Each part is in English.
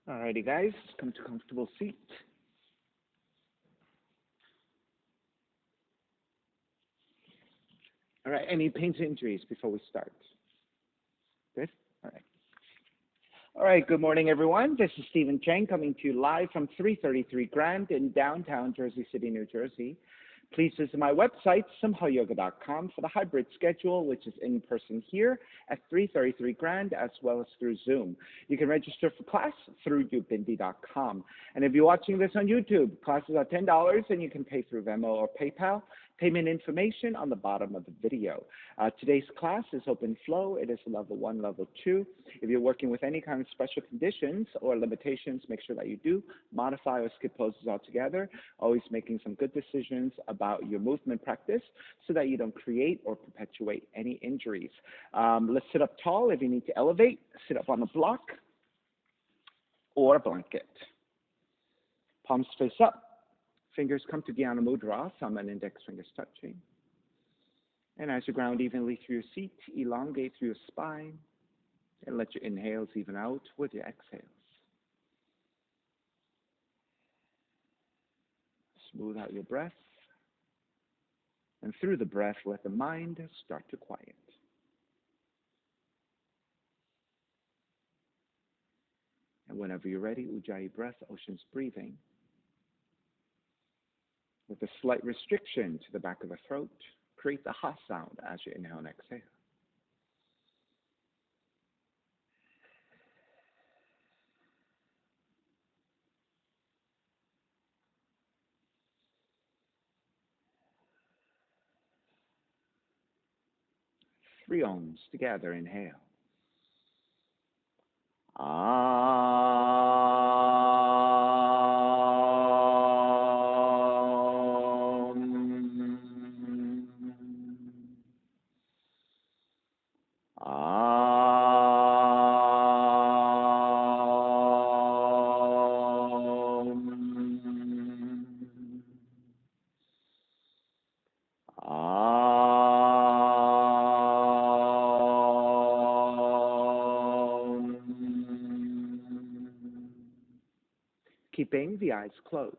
Alrighty, guys, come to a comfortable seat. All right, any pains or injuries before we start? Good? All right. All right, good morning, everyone. This is Stephen Chang coming to you live from 333 Grand in downtown Jersey City, New Jersey. Please visit my website, simhayoga.com, for the hybrid schedule, which is in person here at 333 Grand, as well as through Zoom. You can register for class through ubindi.com. And if you're watching this on YouTube, classes are $10, and you can pay through Venmo or PayPal. Payment information on the bottom of the video. Today's class is open flow. It is level 1, level 2. If you're working with any kind of special conditions or limitations, make sure that you do modify or skip poses altogether, always making some good decisions about your movement practice so that you don't create or perpetuate any injuries. Let's sit up tall. If you need to elevate, sit up on a block or a blanket. Palms face up. Fingers come to Dhyana Mudra, thumb and index fingers touching. And as you ground evenly through your seat, elongate through your spine and let your inhales even out with your exhales. Smooth out your breath. And through the breath, let the mind start to quiet. And whenever you're ready, Ujjayi breath, ocean's breathing. With a slight restriction to the back of the throat, create the ha sound as you inhale and exhale. Three ohms together, inhale. Keeping the eyes closed,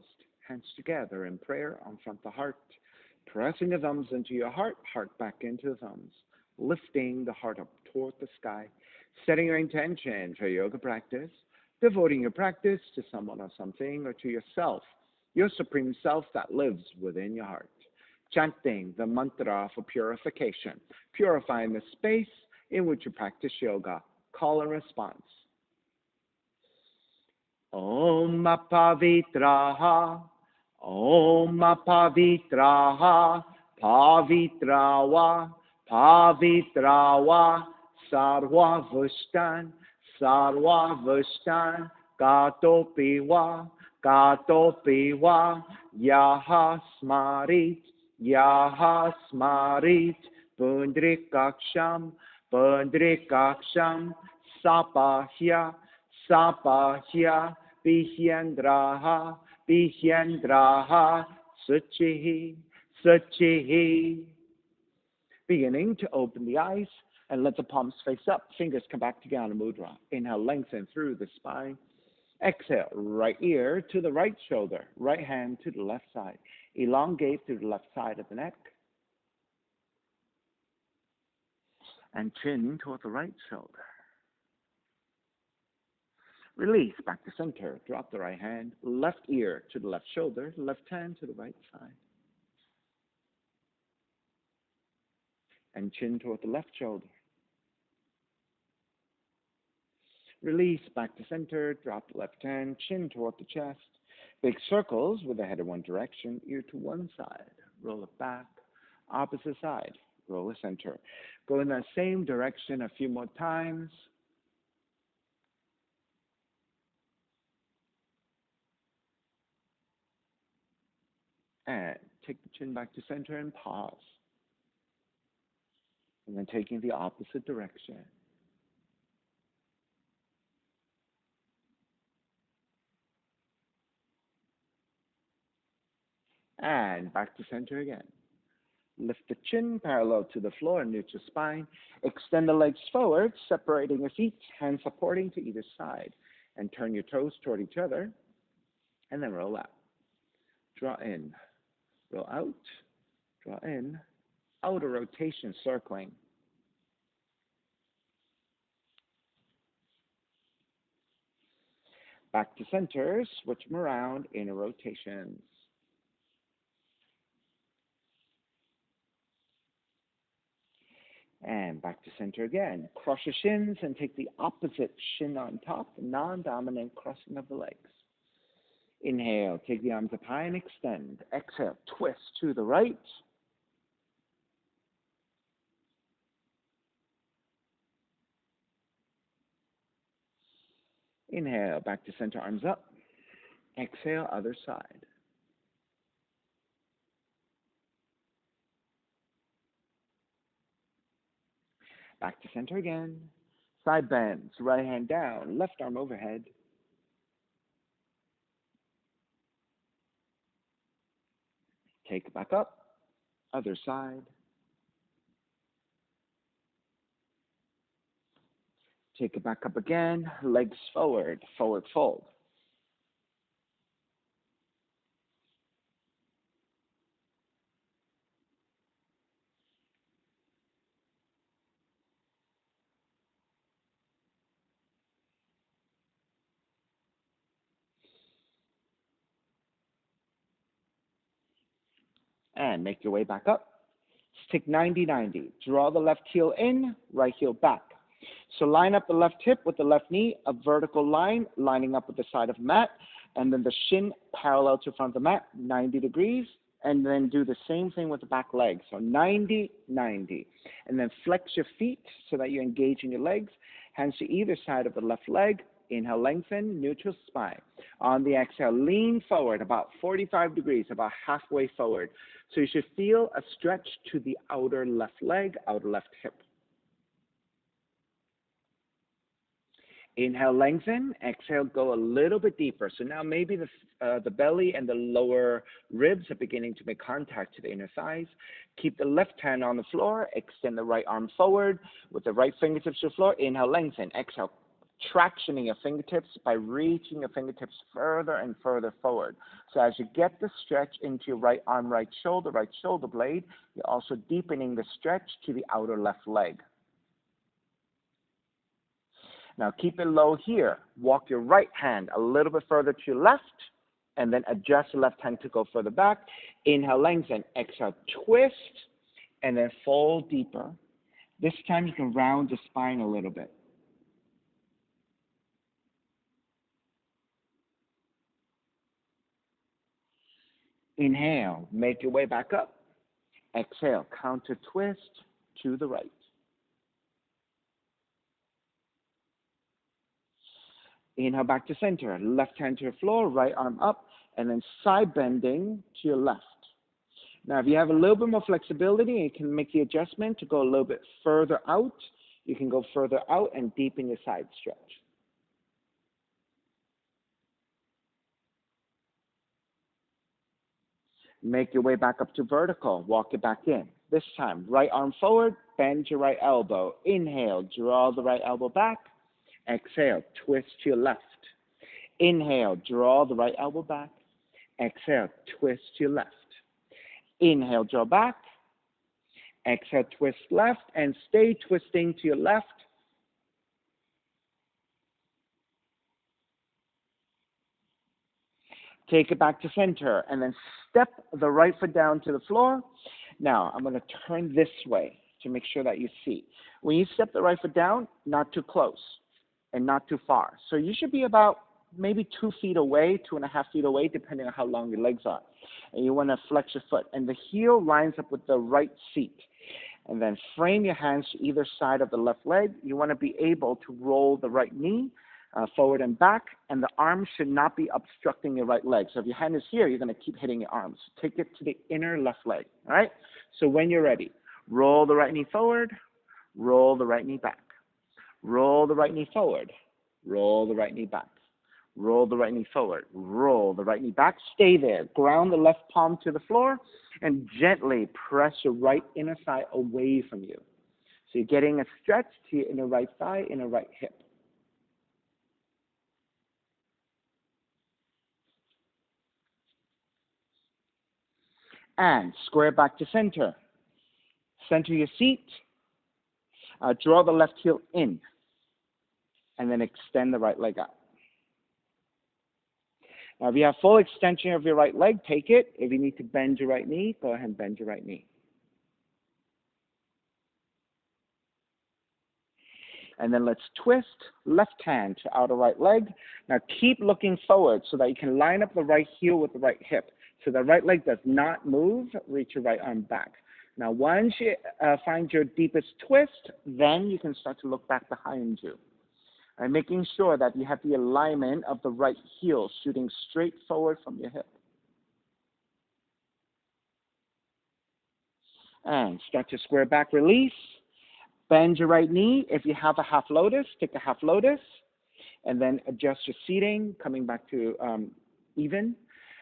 hands together in prayer on front of the heart, pressing the thumbs into your heart, heart back into the thumbs, lifting the heart up toward the sky, setting your intention for yoga practice, devoting your practice to someone or something or to yourself, your supreme self that lives within your heart, chanting the mantra for purification, purifying the space in which you practice yoga, call and response. Om Pavitraha, Om Pavitraha, Pavitrawa, Pavitrawa, Sarva Vushtan, Gatopiwa, Yaha Smarit, Pundrikaksham, Sapahya, Bihyendraha, Suchihi. Beginning to open the eyes and let the palms face up. Fingers come back to Dhyana Mudra. Inhale, lengthen through the spine. Exhale, right ear to the right shoulder, right hand to the left side. Elongate through the left side of the neck. And chin toward the right shoulder. Release back to center. Drop the right hand, left ear to the left shoulder, left hand to the right side. And chin toward the left shoulder. Release back to center. Drop the left hand, chin toward the chest. Big circles with the head in one direction, ear to one side. Roll it back. Opposite side. Roll it center. Go in that same direction a few more times. And take the chin back to center and pause. And then taking the opposite direction. And back to center again. Lift the chin parallel to the floor and neutral spine. Extend the legs forward, separating your feet, hands supporting to either side. And turn your toes toward each other, and then roll out. Draw in, roll out, draw in, outer rotation, circling. Back to center, switch them around, inner rotations. And back to center again. Cross your shins and take the opposite shin on top, non-dominant crossing of the legs. Inhale, take the arms up high and extend. Exhale, twist to the right. Inhale, back to center, arms up. Exhale, other side. Back to center again. Side bends, right hand down, left arm overhead. Take it back up, other side. Take it back up again, legs forward, forward fold. And make your way back up. Stick 90-90. Draw the left heel in, right heel back. So line up the left hip with the left knee, a vertical line lining up with the side of the mat, and then the shin parallel to front of the mat, 90 degrees, and then do the same thing with the back leg. So 90-90. And then flex your feet so that you're engaging your legs. Hands to either side of the left leg. Inhale, lengthen, neutral spine. On the exhale, lean forward about 45 degrees, about halfway forward. So you should feel a stretch to the outer left leg, outer left hip. Inhale, lengthen. Exhale, go a little bit deeper. So now maybe the belly and the lower ribs are beginning to make contact to the inner thighs. Keep the left hand on the floor. Extend the right arm forward with the right fingertips to the floor. Inhale, lengthen. Exhale, tractioning your fingertips by reaching your fingertips further and further forward. So as you get the stretch into your right arm, right shoulder blade, you're also deepening the stretch to the outer left leg. Now keep it low here. Walk your right hand a little bit further to your left, and then adjust the left hand to go further back. Inhale, lengthen. Exhale, twist, and then fold deeper. This time you can round the spine a little bit. Inhale, make your way back up. Exhale, counter twist to the right. Inhale, back to center. Left hand to the floor, right arm up, and then side bending to your left. Now, if you have a little bit more flexibility, you can make the adjustment to go a little bit further out. You can go further out and deepen your side stretch. Make your way back up to vertical. Walk it back in. This time, right arm forward, bend your right elbow. Inhale, draw the right elbow back. Exhale, twist to your left. Inhale, draw the right elbow back. Exhale, twist to your left. Inhale, draw back. Exhale, twist left, and stay twisting to your left. Take it back to center, and then step the right foot down to the floor. Now, I'm going to turn this way to make sure that you see. When you step the right foot down, not too close and not too far. So you should be about maybe 2 feet away, 2.5 feet away, depending on how long your legs are. And you want to flex your foot. And the heel lines up with the right seat. And then frame your hands to either side of the left leg. You want to be able to roll the right knee forward and back, and the arms should not be obstructing your right leg. So if your hand is here, you're going to keep hitting your arms. Take it to the inner left leg, all right? So when you're ready, roll the right knee forward, roll the right knee back. Roll the right knee forward, roll the right knee back. Roll the right knee forward, roll the right knee back. Stay there. Ground the left palm to the floor and gently press your right inner thigh away from you. So you're getting a stretch to your inner right thigh, inner right hip. And square back to center. Center your seat. Draw the left heel in. And then extend the right leg out. Now, if you have full extension of your right leg, take it. If you need to bend your right knee, go ahead and bend your right knee. And then let's twist left hand to outer right leg. Now keep looking forward so that you can line up the right heel with the right hip. So the right leg does not move. Reach your right arm back. Now once you find your deepest twist, then you can start to look back behind you. And making sure that you have the alignment of the right heel shooting straight forward from your hip. And start to square back release. Bend your right knee. If you have a half lotus, take a half lotus. And then adjust your seating, coming back to even.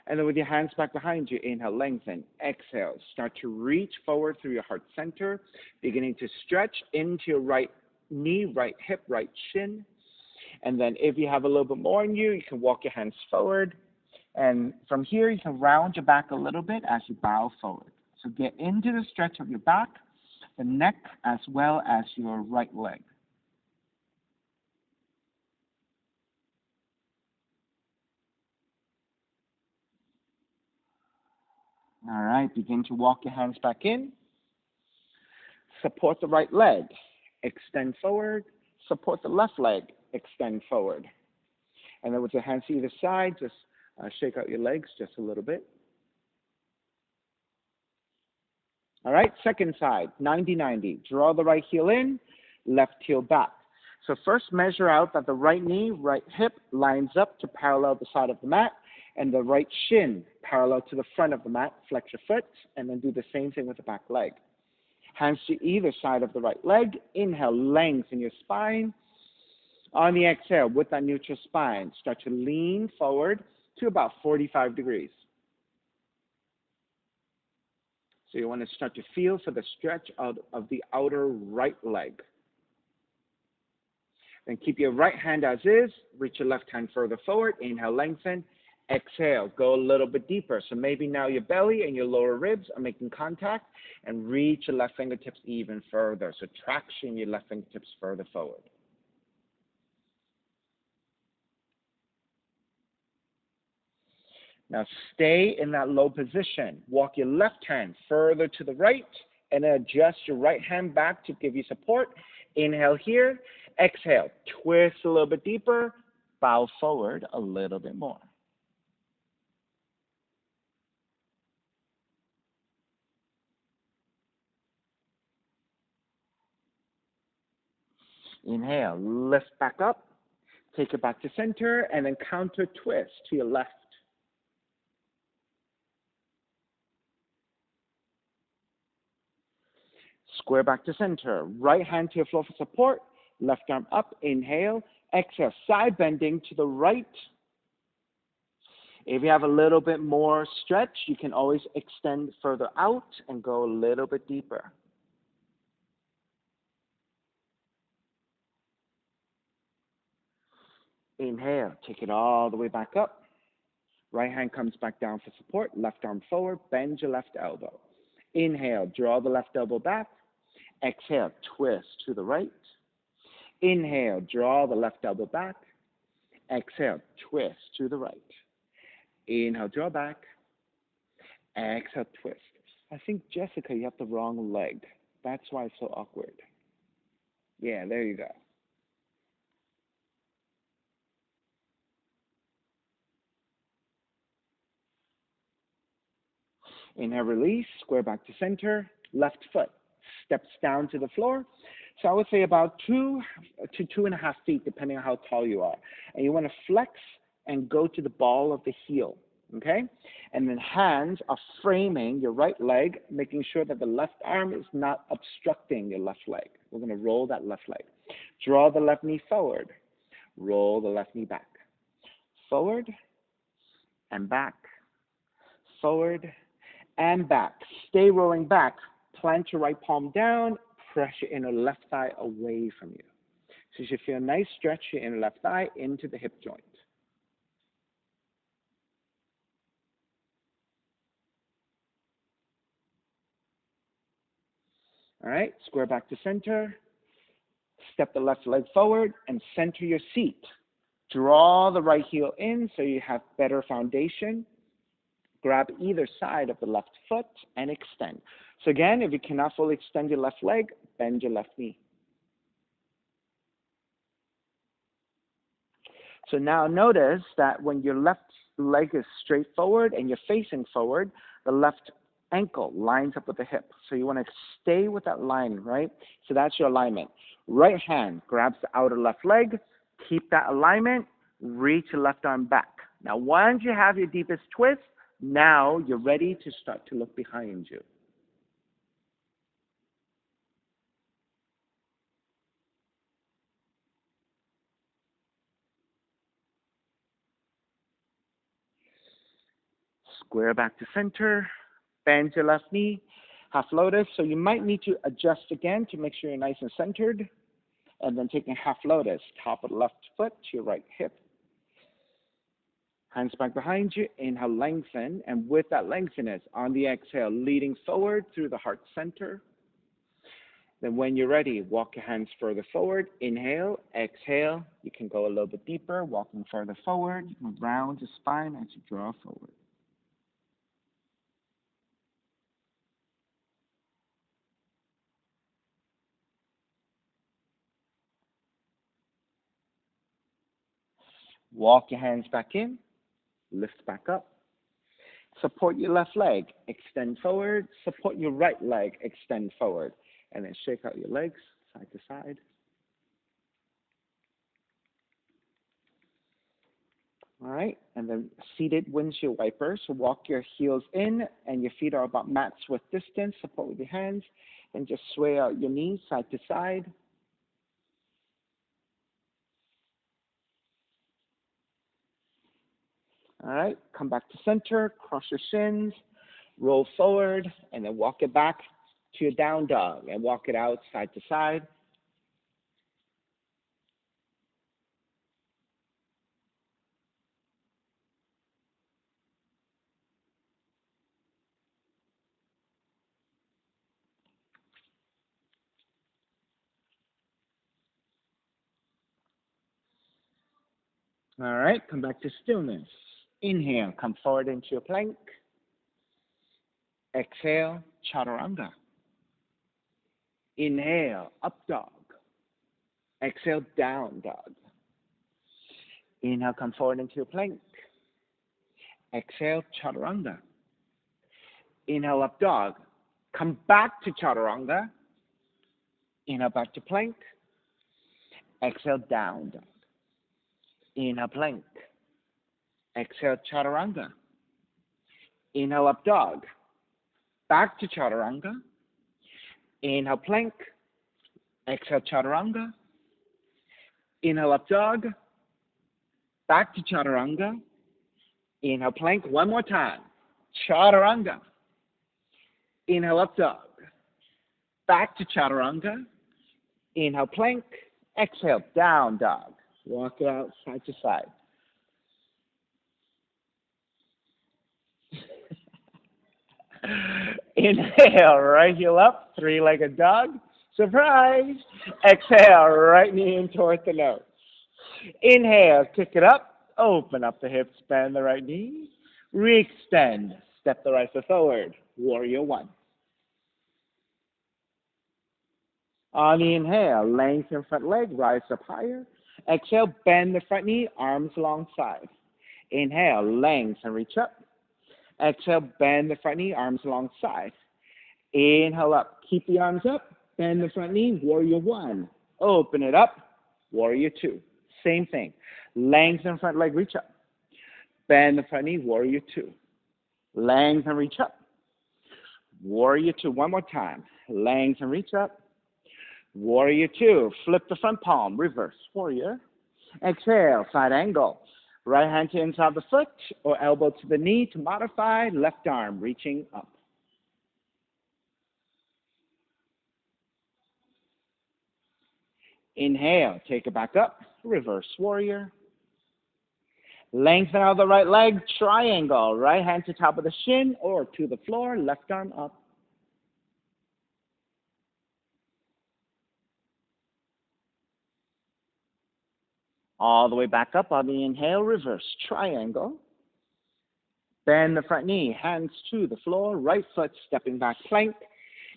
And then with your hands back behind you, inhale, lengthen. Exhale, start to reach forward through your heart center, beginning to stretch into your right knee, right hip, right shin. And then if you have a little bit more in you, you can walk your hands forward. And from here, you can round your back a little bit as you bow forward. So get into the stretch of your back, the neck, as well as your right leg. All right, begin to walk your hands back in. Support the right leg. Extend forward. Support the left leg. Extend forward. And then with your hands to either side, just shake out your legs just a little bit. All right, second side, 90-90. Draw the right heel in, left heel back. So first measure out that the right knee, right hip lines up to parallel the side of the mat, and the right shin parallel to the front of the mat. Flex your foot, and then do the same thing with the back leg. Hands to either side of the right leg. Inhale, lengthen your spine. On the exhale, with that neutral spine, start to lean forward to about 45 degrees. So you want to start to feel for the stretch out of the outer right leg. Then keep your right hand as is. Reach your left hand further forward. Inhale, lengthen. Exhale, go a little bit deeper. So maybe now your belly and your lower ribs are making contact, and reach your left fingertips even further. So traction your left fingertips further forward. Now stay in that low position. Walk your left hand further to the right, and then adjust your right hand back to give you support. Inhale here. Exhale, twist a little bit deeper. Bow forward a little bit more. Inhale, lift back up, take it back to center, and then counter twist to your left. Square back to center. Right hand to your floor for support, left arm up, inhale, exhale, side bending to the right. If you have a little bit more stretch, you can always extend further out and go a little bit deeper. Inhale, take it all the way back up. Right hand comes back down for support, left arm forward, bend your left elbow. Inhale, draw the left elbow back. Exhale, twist to the right. Inhale, draw the left elbow back. Exhale, twist to the right. Inhale, draw back. Exhale, twist. I think, Jessica, you have the wrong leg. That's why it's so awkward. Yeah, there you go. Inhale, release, square back to center, left foot steps down to the floor. So I would say about 2 to 2.5 feet, depending on how tall you are. And you want to flex and go to the ball of the heel, okay? And then hands are framing your right leg, making sure that the left arm is not obstructing your left leg. We're going to roll that left leg. Draw the left knee forward. Roll the left knee back. Forward and back. Forward and back. Stay rolling back. Plant your right palm down. Press your inner left thigh away from you. So you should feel a nice stretch your inner left thigh into the hip joint. All right, square back to center. Step the left leg forward and center your seat. Draw the right heel in so you have better foundation. Grab either side of the left foot and extend. So again, if you cannot fully extend your left leg, bend your left knee. So now notice that when your left leg is straight forward and you're facing forward, the left ankle lines up with the hip. So you want to stay with that line, right? So that's your alignment. Right hand grabs the outer left leg. Keep that alignment. Reach your left arm back. Now, once you have your deepest twist, now you're ready to start to look behind you. Square back to center. Bend your left knee. Half lotus. So you might need to adjust again to make sure you're nice and centered. And then taking half lotus, top of the left foot to your right hip. Hands back behind you. Inhale, lengthen. And with that lengthiness, on the exhale, leading forward through the heart center. Then when you're ready, walk your hands further forward. Inhale, exhale. You can go a little bit deeper, walking further forward. You can round your spine as you draw forward. Walk your hands back in. Lift back up. Support your left leg. Extend forward. Support your right leg. Extend forward. And then shake out your legs side to side. All right, and then seated windshield wipers. So walk your heels in and your feet are about mat width distance. Support with your hands and just sway out your knees side to side. All right, come back to center, cross your shins, roll forward, and then walk it back to your down dog and walk it out side to side. All right, come back to stillness. Inhale, come forward into a plank. Exhale, chaturanga. Inhale, up dog. Exhale, down dog. Inhale, come forward into a plank. Exhale, chaturanga. Inhale, up dog. Come back to chaturanga. Inhale, back to plank. Exhale, down dog. Inhale, plank. Exhale, chaturanga. Inhale, up dog. Back to chaturanga. Inhale, plank. Exhale, chaturanga. Inhale, up dog. Back to chaturanga. Inhale, plank. One more time. Chaturanga. Inhale, up dog. Back to chaturanga. Inhale, plank. Exhale, down dog. Walk it out side to side. Inhale, right heel up, three-legged dog. Surprise! Exhale, right knee in towards the nose. Inhale, kick it up, open up the hips, bend the right knee. Re-extend, step the right foot forward. Warrior one. On the inhale, lengthen front leg, rise up higher. Exhale, bend the front knee, arms alongside. Inhale, lengthen, reach up. Exhale, bend the front knee, arms alongside. Inhale up, keep the arms up, bend the front knee, warrior one. Open it up, warrior two. Same thing. Lengthen front leg, reach up. Bend the front knee, warrior two. Lengthen, reach up. Warrior two, one more time. Lengthen, reach up. Warrior two, flip the front palm, reverse, warrior. Exhale, side angle. Right hand to inside the foot or elbow to the knee to modify, left arm reaching up. Inhale, take it back up, reverse warrior. Lengthen out the right leg, triangle. Right hand to top of the shin or to the floor, left arm up. All the way back up on the inhale, reverse triangle. Bend the front knee, hands to the floor, right foot stepping back, plank.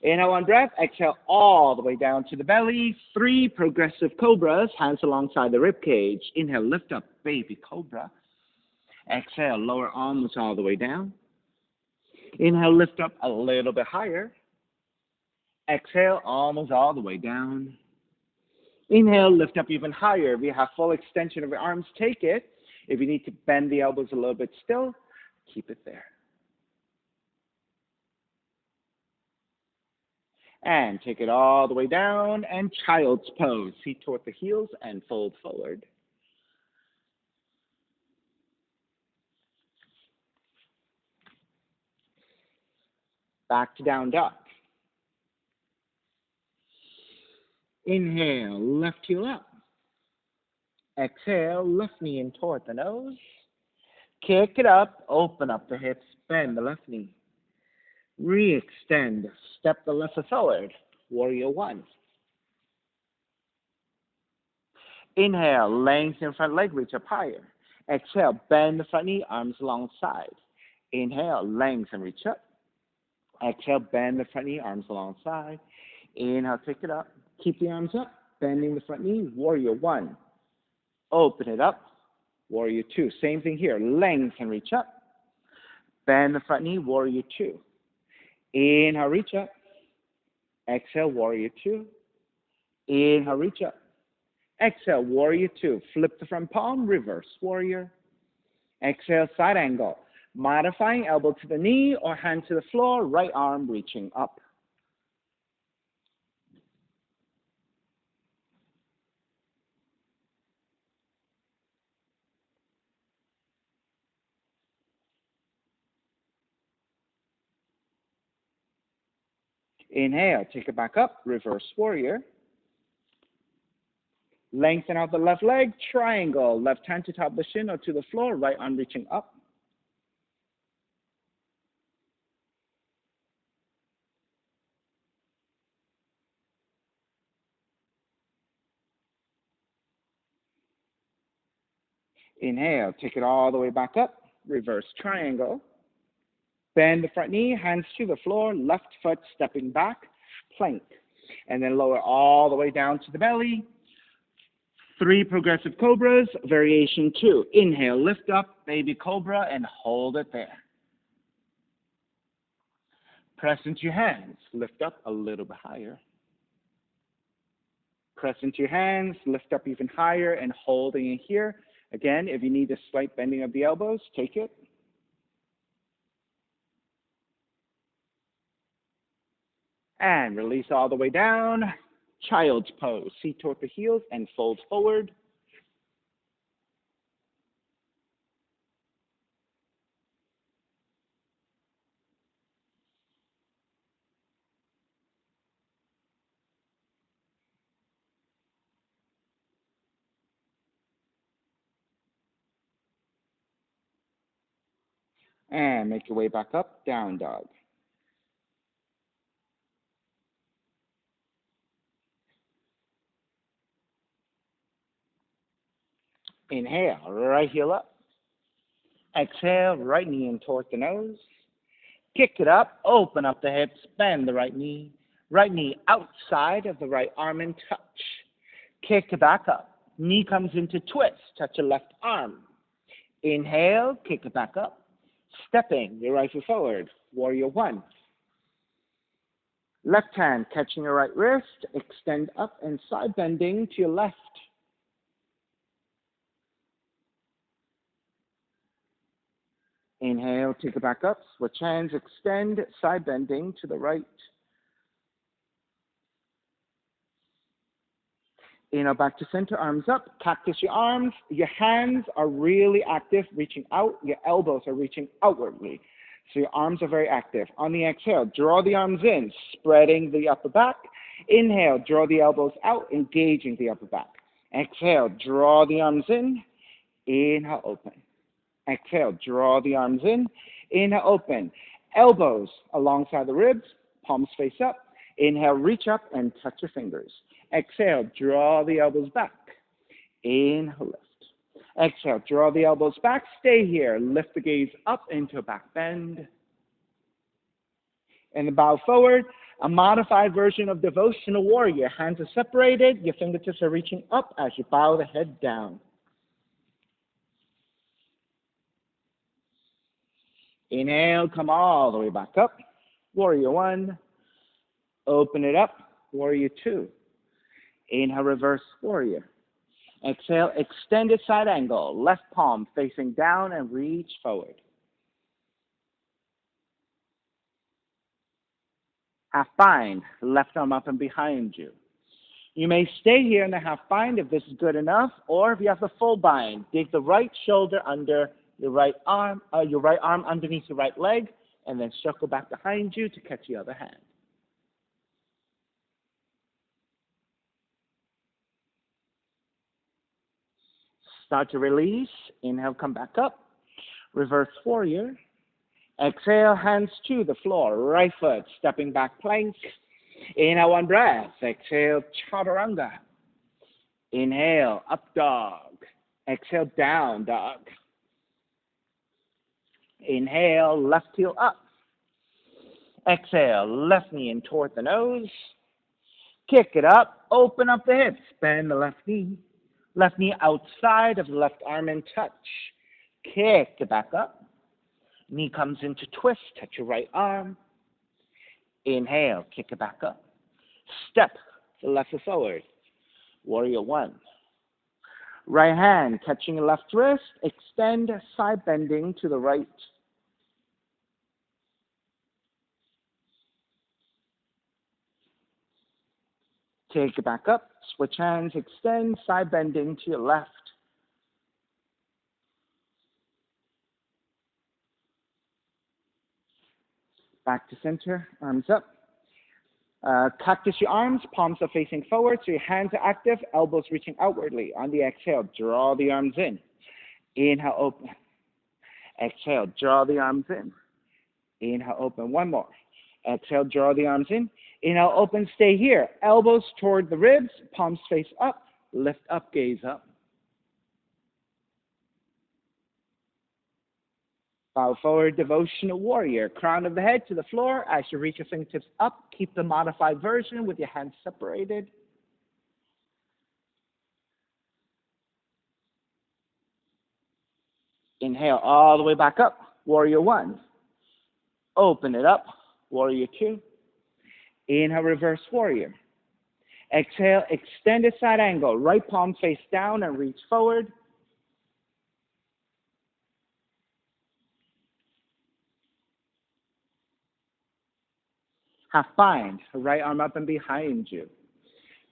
Inhale, one breath. Exhale all the way down to the belly. 3 progressive cobras, hands alongside the rib cage. Inhale, lift up, baby cobra. Exhale, lower arms all the way down. Inhale, lift up a little bit higher. Exhale, almost all the way down. Inhale, lift up even higher. If you have full extension of your arms, take it. If you need to bend the elbows a little bit still, keep it there. And take it all the way down and child's pose. Feet toward the heels and fold forward. Back to down dog. Inhale, left heel up. Exhale, left knee in toward the nose. Kick it up, open up the hips, bend the left knee. Re-extend, step the left foot forward. Warrior 1. Inhale, lengthen front leg, reach up higher. Exhale, bend the front knee, arms alongside. Inhale, lengthen, reach up. Exhale, bend the front knee, arms alongside. Inhale, take it up. Keep the arms up, bending the front knee, Warrior 1. Open it up, Warrior 2. Same thing here, lengthen, reach up. Bend the front knee, Warrior 2. Inhale, reach up. Exhale, Warrior 2. Inhale, reach up. Exhale, Warrior 2. Flip the front palm, reverse Warrior. Exhale, side angle. Modifying elbow to the knee or hand to the floor, right arm reaching up. Inhale, take it back up, reverse warrior. Lengthen out the left leg, triangle. Left hand to top of the shin or to the floor, right arm reaching up. Inhale, take it all the way back up, reverse triangle. Bend the front knee, hands to the floor, left foot stepping back, plank. And then lower all the way down to the belly. 3 progressive cobras, variation 2. Inhale, lift up, baby cobra, and hold it there. Press into your hands, lift up a little bit higher. Press into your hands, lift up even higher, and holding it here. Again, if you need a slight bending of the elbows, take it. And release all the way down. Child's pose. Feet toward the heels and fold forward. And make your way back up, down dog. Inhale, right heel up. Exhale, right knee in toward the nose. Kick it up, open up the hips, bend the right knee outside of the right arm and touch. Kick it back up. Knee comes into twist, touch your left arm. Inhale, kick it back up. Stepping your right foot forward, Warrior 1. Left hand catching your right wrist, extend up and side bending to your left. Inhale, take it back up, switch hands, extend, side bending to the right. Inhale, back to center, arms up, cactus your arms. Your hands are really active, reaching out. Your elbows are reaching outwardly. So your arms are very active. On the exhale, draw the arms in, spreading the upper back. Inhale, draw the elbows out, engaging the upper back. Exhale, draw the arms in. Inhale, open. Exhale, draw the arms in. Inhale, open. Elbows alongside the ribs, palms face up. Inhale, reach up and touch your fingers. Exhale, draw the elbows back. Inhale, lift. Exhale, draw the elbows back, stay here. Lift the gaze up into a back bend. And bow forward, a modified version of Devotional Warrior. Hands are separated, your fingertips are reaching up as you bow the head down. Inhale, come all the way back up. Warrior 1. Open it up. Warrior 2. Inhale, reverse warrior. Exhale, extended side angle. Left palm facing down and reach forward. Half bind. Left arm up and behind you. You may stay here in the half bind if this is good enough, or if you have the full bind, dig the right shoulder under your right arm underneath your right leg, and then circle back behind you to catch the other hand. Start to release. Inhale, come back up. Reverse warrior. Exhale, hands to the floor. Right foot, stepping back plank. Inhale, one breath. Exhale, chaturanga. Inhale, up dog. Exhale, down dog. Inhale, left heel up. Exhale, left knee in toward the nose. Kick it up, open up the hips, bend the left knee. Left knee outside of the left arm and touch. Kick it back up. Knee comes into twist, touch your right arm. Inhale, kick it back up. Step the left foot forward. Warrior 1. Right hand catching your left wrist, extend side bending to the right. Take it back up, switch hands, extend side bending to your left. Back to center, arms up. Cactus your arms, palms are facing forward, so your hands are active, elbows reaching outwardly. On the exhale, draw the arms in. Inhale, open. Exhale, draw the arms in. Inhale, open. One more. Exhale, draw the arms in. Inhale, open, stay here. Elbows toward the ribs, palms face up, lift up, gaze up. Bow forward, Devotional Warrior. Crown of the head to the floor as you reach your fingertips up. Keep the modified version with your hands separated. Inhale all the way back up. Warrior 1. Open it up. Warrior 2. Inhale, reverse warrior. Exhale, extended side angle. Right palm face down and reach forward. Half bind. Right arm up and behind you.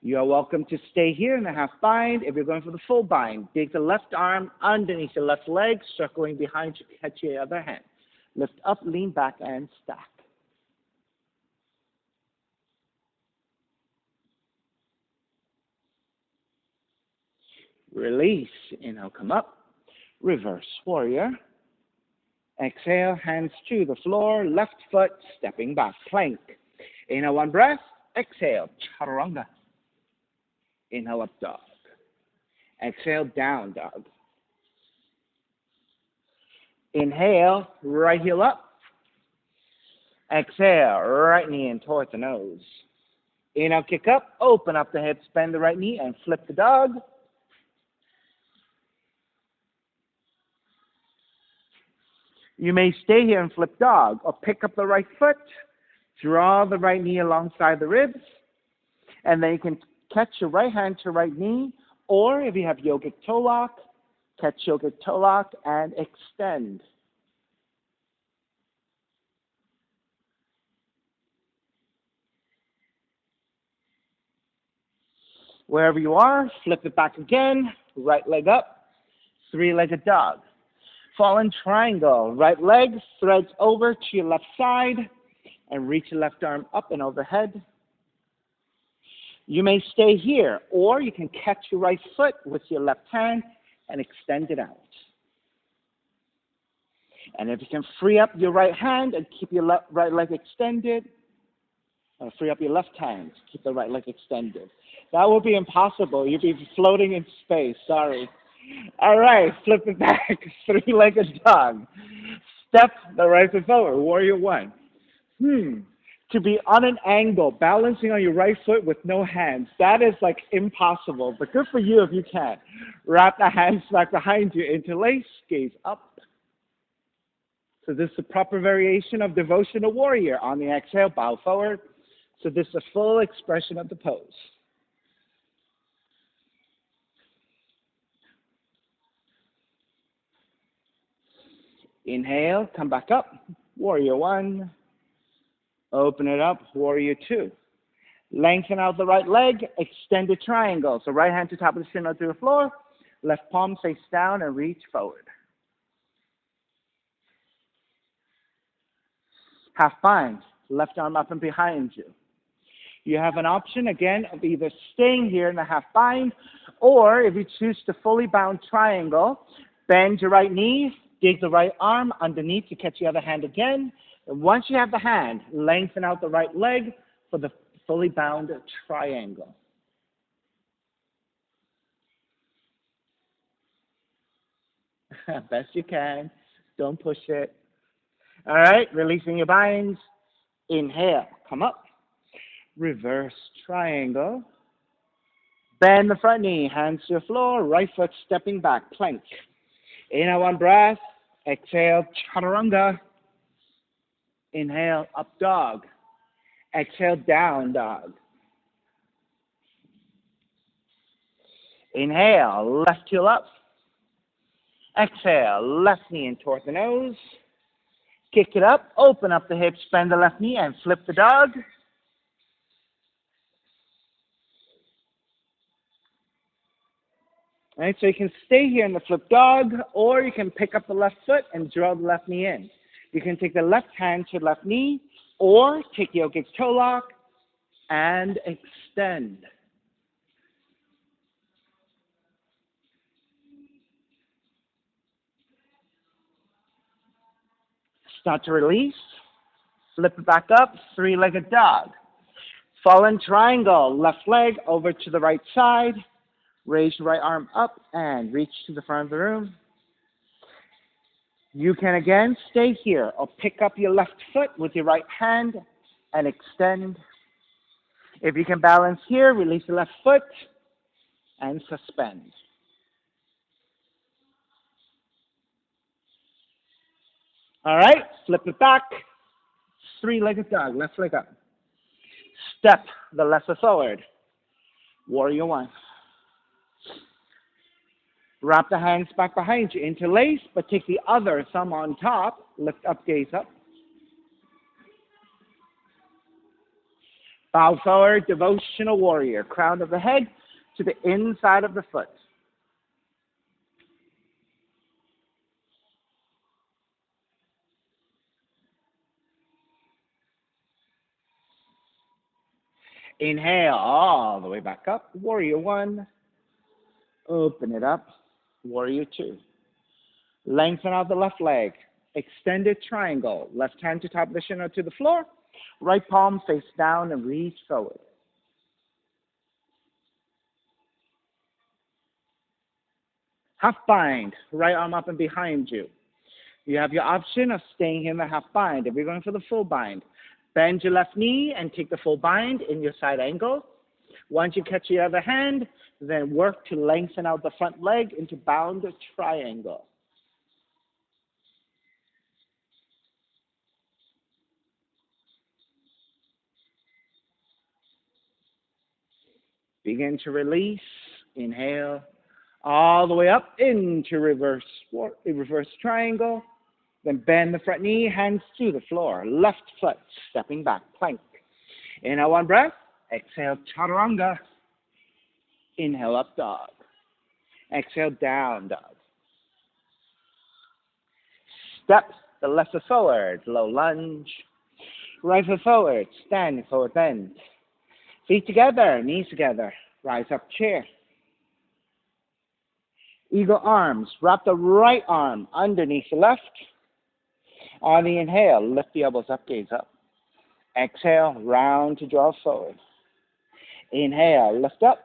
You are welcome to stay here in the half bind. If you're going for the full bind, dig the left arm underneath your left leg, circling behind you, catch your other hand. Lift up, lean back, and stack. Release. Inhale, come up. Reverse warrior. Exhale, hands to the floor, left foot stepping back, plank. Inhale, one breath. Exhale, chaturanga. Inhale, up dog. Exhale, down dog. Inhale, right heel up. Exhale, right knee in toward the nose. Inhale, kick up, open up the hips, bend the right knee, and flip the dog. You may stay here and flip dog, or pick up the right foot, draw the right knee alongside the ribs, and then you can catch your right hand to right knee, or if you have yogic toe lock, catch yogic toe lock and extend. Wherever you are, flip it back again, right leg up, three-legged dog. Fallen triangle, right leg threads over to your left side and reach your left arm up and overhead. You may stay here, or you can catch your right foot with your left hand and extend it out. And if you can free up your right hand and keep your right leg extended, free up your left hand, keep the right leg extended. That will be impossible. You'll be floating in space, sorry. All right, flip it back. Three-legged dog. Step the right foot forward. Warrior one. To be on an angle, balancing on your right foot with no hands. That is like impossible, but good for you if you can. Wrap the hands back behind you, interlace, gaze up. So this is the proper variation of Devotional Warrior. On the exhale, bow forward. So this is a full expression of the pose. Inhale, come back up. Warrior one. Open it up. Warrior two. Lengthen out the right leg. Extended triangle. So right hand to top of the shin or to the floor. Left palm face down and reach forward. Half bind. Left arm up and behind you. You have an option, again, of either staying here in the half bind, or if you choose to fully bound triangle, bend your right knee, dig the right arm underneath to catch the other hand again. And once you have the hand, lengthen out the right leg for the fully bound triangle. Best you can. Don't push it. All right, releasing your binds. Inhale, come up. Reverse triangle. Bend the front knee, hands to the floor, right foot stepping back, plank. Inhale, one breath. Exhale, chaturanga. Inhale, up dog. Exhale, down dog. Inhale, left heel up. Exhale, left knee in toward the nose. Kick it up, open up the hips, bend the left knee, and flip the dog. All right, so you can stay here in the flip dog, or you can pick up the left foot and draw the left knee in. You can take the left hand to the left knee, or take yogic toe lock and extend. Start to release. Flip it back up, three-legged dog. Fallen triangle, left leg over to the right side. Raise your right arm up and reach to the front of the room. You can again stay here or pick up your left foot with your right hand and extend. If you can balance here, release the left foot and suspend. All right, flip it back. Three-legged dog, left leg up. Step the left foot forward. Warrior one. Wrap the hands back behind you. Interlace, but take the other thumb on top. Lift up, gaze up. Bow forward, Devotional Warrior. Crown of the head to the inside of the foot. Inhale all the way back up. Warrior one. Open it up. Warrior two. Lengthen out the left leg. Extended triangle. Left hand to top of the shin or to the floor. Right palm face down and reach forward. Half bind. Right arm up and behind you. You have your option of staying here in the half bind. If you're going for the full bind, bend your left knee and take the full bind in your side angle. Once you catch the other hand, then work to lengthen out the front leg into bound triangle. Begin to release. Inhale all the way up into reverse triangle. Then bend the front knee, hands to the floor. Left foot stepping back, plank. Inhale, one breath. Exhale, chaturanga. Inhale, up dog. Exhale, down dog. Step the left foot forward, low lunge. Right foot forward, stand forward bend. Feet together, knees together. Rise up chair. Eagle arms. Wrap the right arm underneath the left. On the inhale, lift the elbows up, gaze up. Exhale, round to draw forward. Inhale, lift up.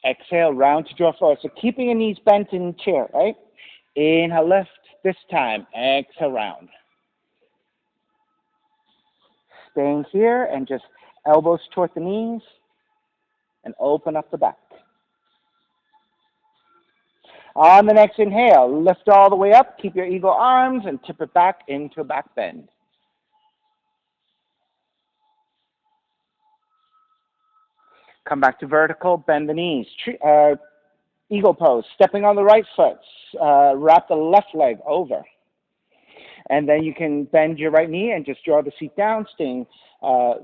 Exhale, round to draw forward. So keeping your knees bent in the chair, right? Inhale, lift. This time, exhale, round. Staying here and just elbows toward the knees and open up the back. On the next inhale, lift all the way up. Keep your eagle arms and tip it back into a back bend. Come back to vertical, bend the knees. Eagle pose, stepping on the right foot. Wrap the left leg over. And then you can bend your right knee and just draw the seat down, staying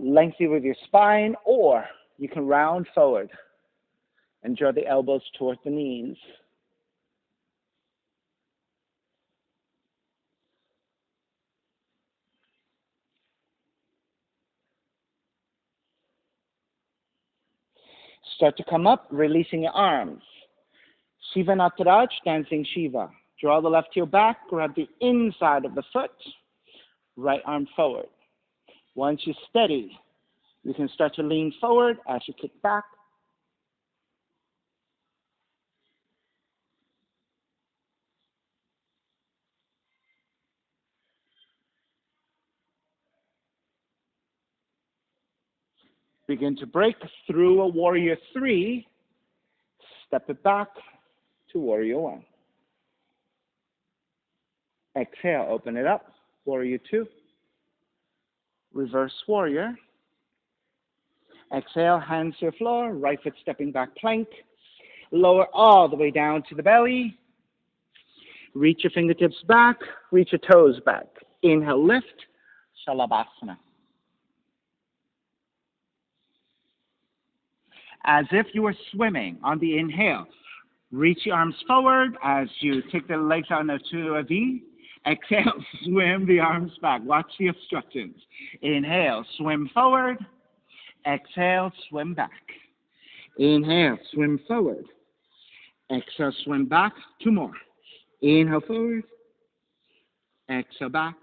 lengthy with your spine, or you can round forward and draw the elbows toward the knees. Start to come up, releasing your arms. Shiva Nataraj, dancing Shiva. Draw the left heel back, grab the inside of the foot, right arm forward. Once you're steady, you can start to lean forward as you kick back. Begin to break through a warrior 3. Step it back to warrior 1. Exhale, open it up. Warrior 2. Reverse warrior. Exhale, hands to the floor. Right foot stepping back, plank. Lower all the way down to the belly. Reach your fingertips back. Reach your toes back. Inhale, lift. Shalabhasana. As if you were swimming on the inhale. Reach your arms forward as you take the legs out into a V. Exhale, swim the arms back. Watch the obstructions. Inhale, swim forward. Exhale, swim back. Inhale, swim forward. Exhale, swim back. 2 more. Inhale forward. Exhale back.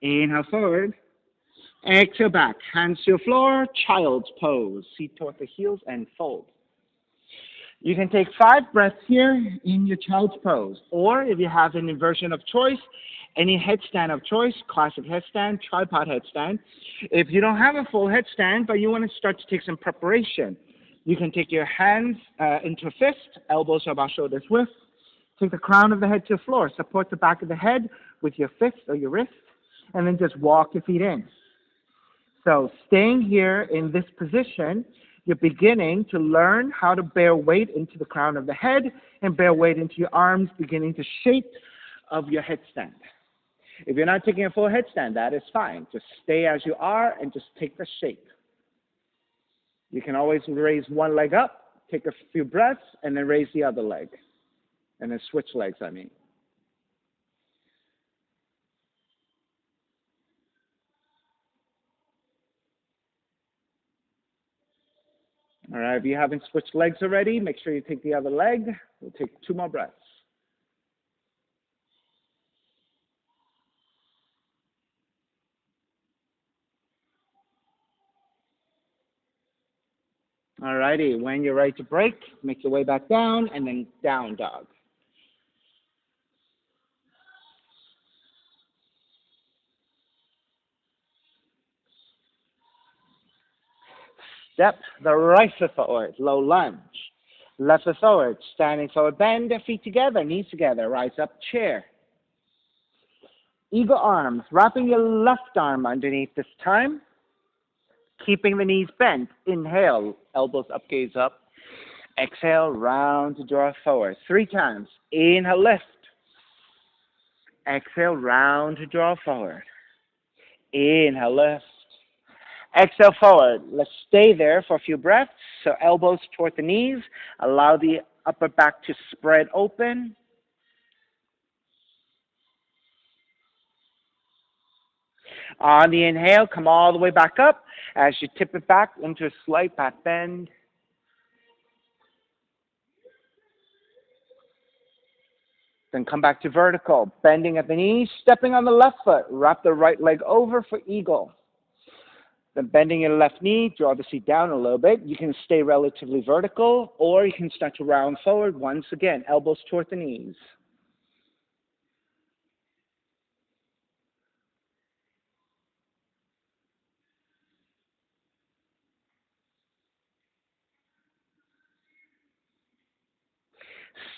Inhale forward. Exhale back. Hands to your floor. Child's pose. Seat toward the heels and fold. You can take 5 breaths here in your child's pose. Or if you have an inversion of choice, any headstand of choice, classic headstand, tripod headstand. If you don't have a full headstand, but you want to start to take some preparation, you can take your hands into a fist, elbows about shoulders width. Take the crown of the head to the floor. Support the back of the head with your fist or your wrist, and then just walk your feet in. So staying here in this position, you're beginning to learn how to bear weight into the crown of the head and bear weight into your arms, beginning to shape of your headstand. If you're not taking a full headstand, that is fine. Just stay as you are and just take the shape. You can always raise one leg up, take a few breaths, and then raise the other leg. And then switch legs, I mean. All right, if you haven't switched legs already, make sure you take the other leg. We'll take 2 more breaths. All righty, when you're ready to break, make your way back down and then down dog. Step the right foot forward, low lunge. Left foot forward, standing forward, bend the feet together, knees together, rise up, chair. Eagle arms, wrapping your left arm underneath this time. Keeping the knees bent. Inhale, elbows up, gaze up. Exhale, round to draw forward. 3 times. Inhale, lift. Exhale, round to draw forward. Inhale, lift. Exhale, forward. Let's stay there for a few breaths. So elbows toward the knees. Allow the upper back to spread open. On the inhale, come all the way back up as you tip it back into a slight back bend. Then come back to vertical, bending at the knees, stepping on the left foot. Wrap the right leg over for eagle. Then bending your left knee, draw the seat down a little bit. You can stay relatively vertical, or you can start to round forward once again, elbows toward the knees.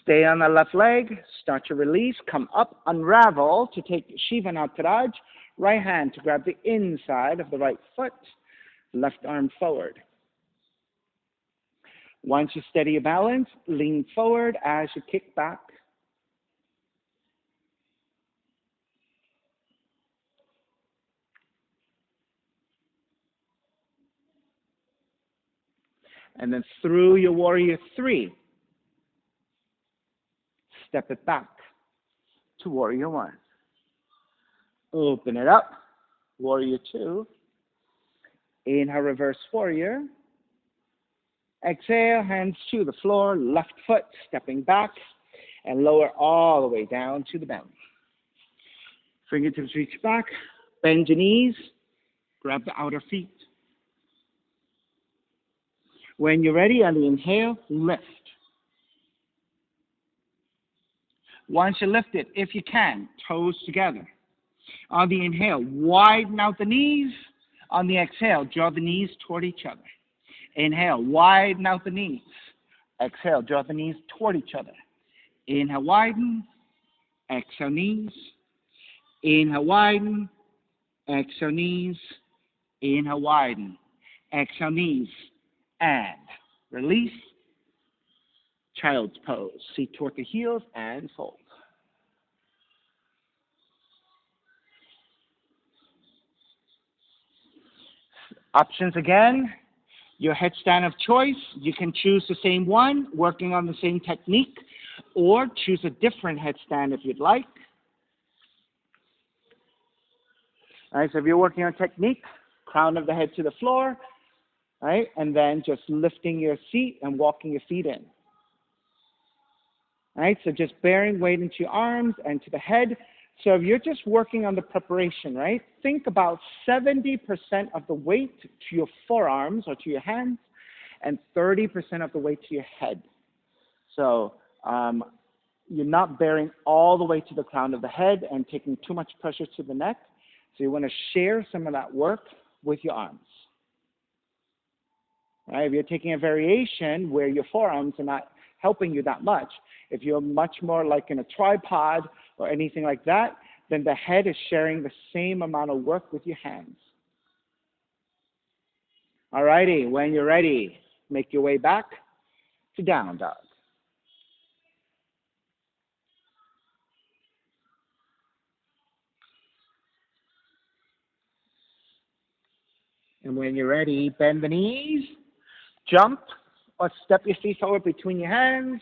Stay on the left leg, start to release, come up, unravel to take Shiva Nataraj. Right hand to grab the inside of the right foot, left arm forward. Once you steady your balance, lean forward as you kick back. And then through your warrior 3, step it back to warrior 1. Open it up, warrior 2. Inhale, reverse warrior. Exhale, hands to the floor, left foot stepping back, and lower all the way down to the belly. Fingertips reach back, bend your knees, grab the outer feet. When you're ready, on the inhale, lift. Once you lift it, if you can, toes together. On the inhale, widen out the knees. On the exhale, draw the knees toward each other. Inhale, widen out the knees. Exhale, draw the knees toward each other. Inhale, widen. Exhale, knees. Inhale, widen. Exhale, knees. Inhale, widen. Exhale, knees. And release. Child's pose. Seat toward the heels and fold. Options again. Your headstand of choice, you can choose the same one, working on the same technique, or choose a different headstand if you'd like. All right, so if you're working on technique, crown of the head to the floor, right, and then just lifting your seat and walking your feet in. All right, so just bearing weight into your arms and to the head. So if you're just working on the preparation, right, think about 70% of the weight to your forearms or to your hands and 30% of the weight to your head. So you're not bearing all the way to the crown of the head and taking too much pressure to the neck. So you want to share some of that work with your arms. All right, if you're taking a variation where your forearms are not helping you that much, if you're much more like in a tripod or anything like that, then the head is sharing the same amount of work with your hands. All righty, when you're ready, make your way back to down dog. And when you're ready, bend the knees, jump, or step your feet forward between your hands.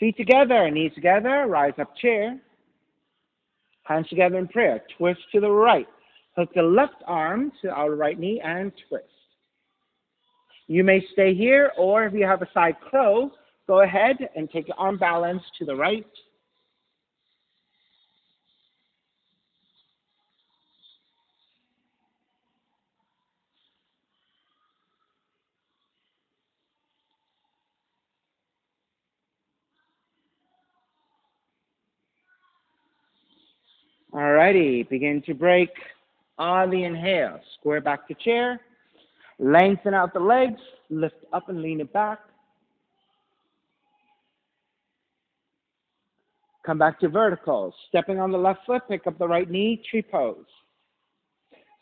Feet together, knees together, rise up chair. Hands together in prayer. Twist to the right. Hook the left arm to our right knee and twist. You may stay here, or if you have a side crow, go ahead and take your arm balance to the right. Alrighty, begin to break on the inhale. Square back to chair. Lengthen out the legs. Lift up and lean it back. Come back to vertical. Stepping on the left foot, pick up the right knee, tree pose.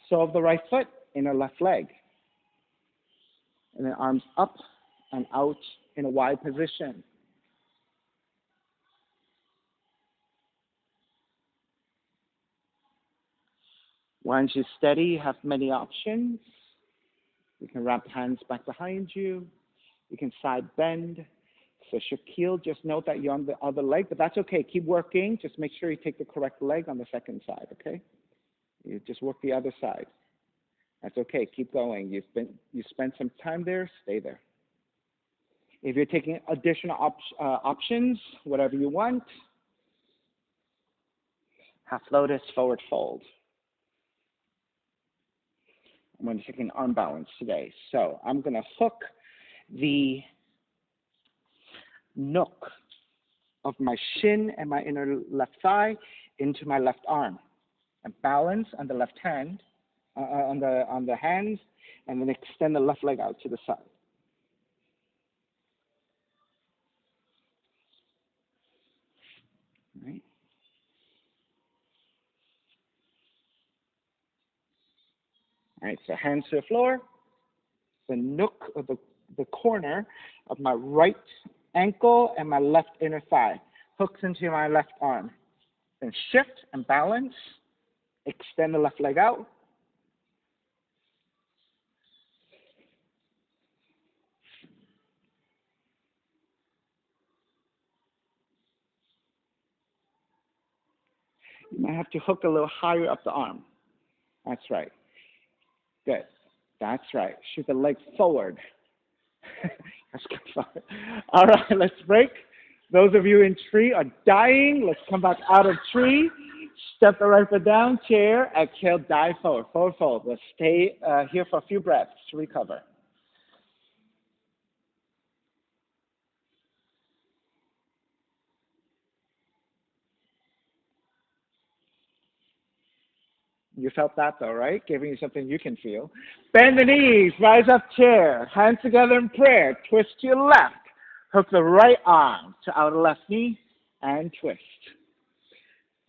Sole of the right foot, inner left leg. And then arms up and out in a wide position. Once you're steady, you have many options. You can wrap hands back behind you. You can side bend. Fish your keel. Just note that you're on the other leg, but that's okay. Keep working. Just make sure you take the correct leg on the second side, okay? You just work the other side. That's okay. Keep going. You spent some time there. Stay there. If you're taking additional options, whatever you want, half lotus, forward fold. I'm going to take an arm balance today. So I'm going to hook the nook of my shin and my inner left thigh into my left arm, and balance on the left hand, on the hands, and then extend the left leg out to the side. All right. All right, so hands to the floor, the nook of the corner of my right ankle and my left inner thigh hooks into my left arm. Then shift and balance, extend the left leg out. You might have to hook a little higher up the arm. That's right. Good. That's right. Shoot the leg forward. That's good. All right, let's break. Those of you in tree are dying. Let's come back out of tree. Step the right foot down, chair, exhale, dive forward, forward fold. Let's stay here for a few breaths to recover. You felt that though, right? Giving you something you can feel. Bend the knees, rise up, chair, hands together in prayer, twist to your left. Hook the right arm to outer left knee and twist.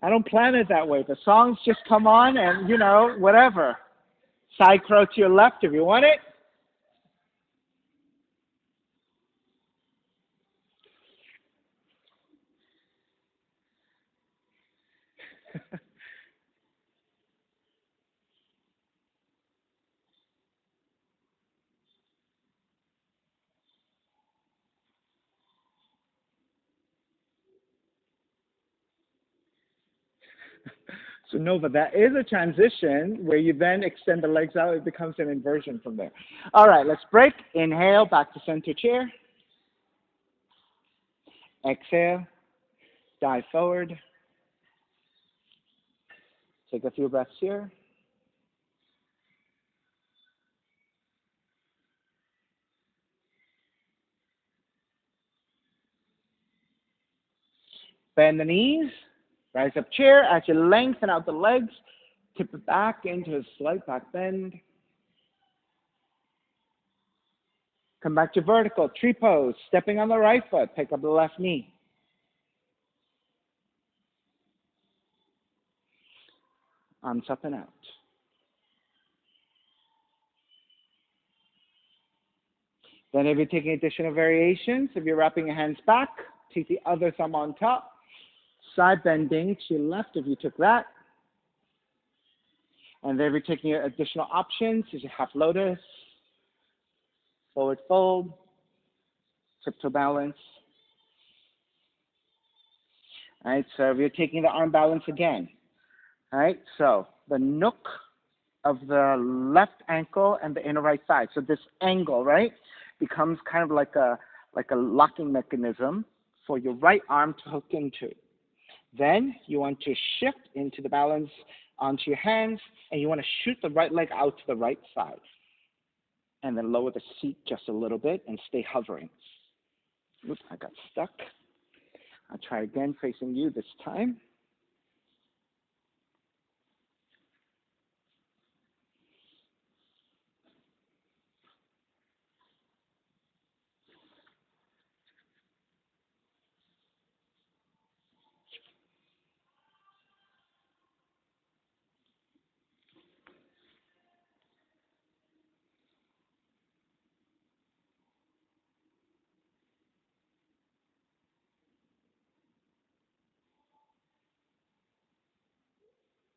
I don't plan it that way. The songs just come on and, whatever. Side crow to your left if you want it. So Nova, that is a transition where you then extend the legs out. It becomes an inversion from there. All right, let's break. Inhale, back to center chair. Exhale, dive forward. Take a few breaths here. Bend the knees. Rise up chair. As you lengthen out the legs, tip it back into a slight back bend. Come back to vertical, tree pose, stepping on the right foot, pick up the left knee. Arms up and out. Then if you're taking additional variations, if you're wrapping your hands back, take the other thumb on top. Side bending to your left if you took that. And then if you're taking additional options, is your half lotus, forward fold, tiptoe balance. All right, so if you're taking the arm balance again. All right, so the nook of the left ankle and the inner right thigh. So this angle, right, becomes kind of like a locking mechanism for your right arm to hook into. Then you want to shift into the balance onto your hands, and you want to shoot the right leg out to the right side. And then lower the seat just a little bit and stay hovering. Oops, I got stuck. I'll try again facing you this time.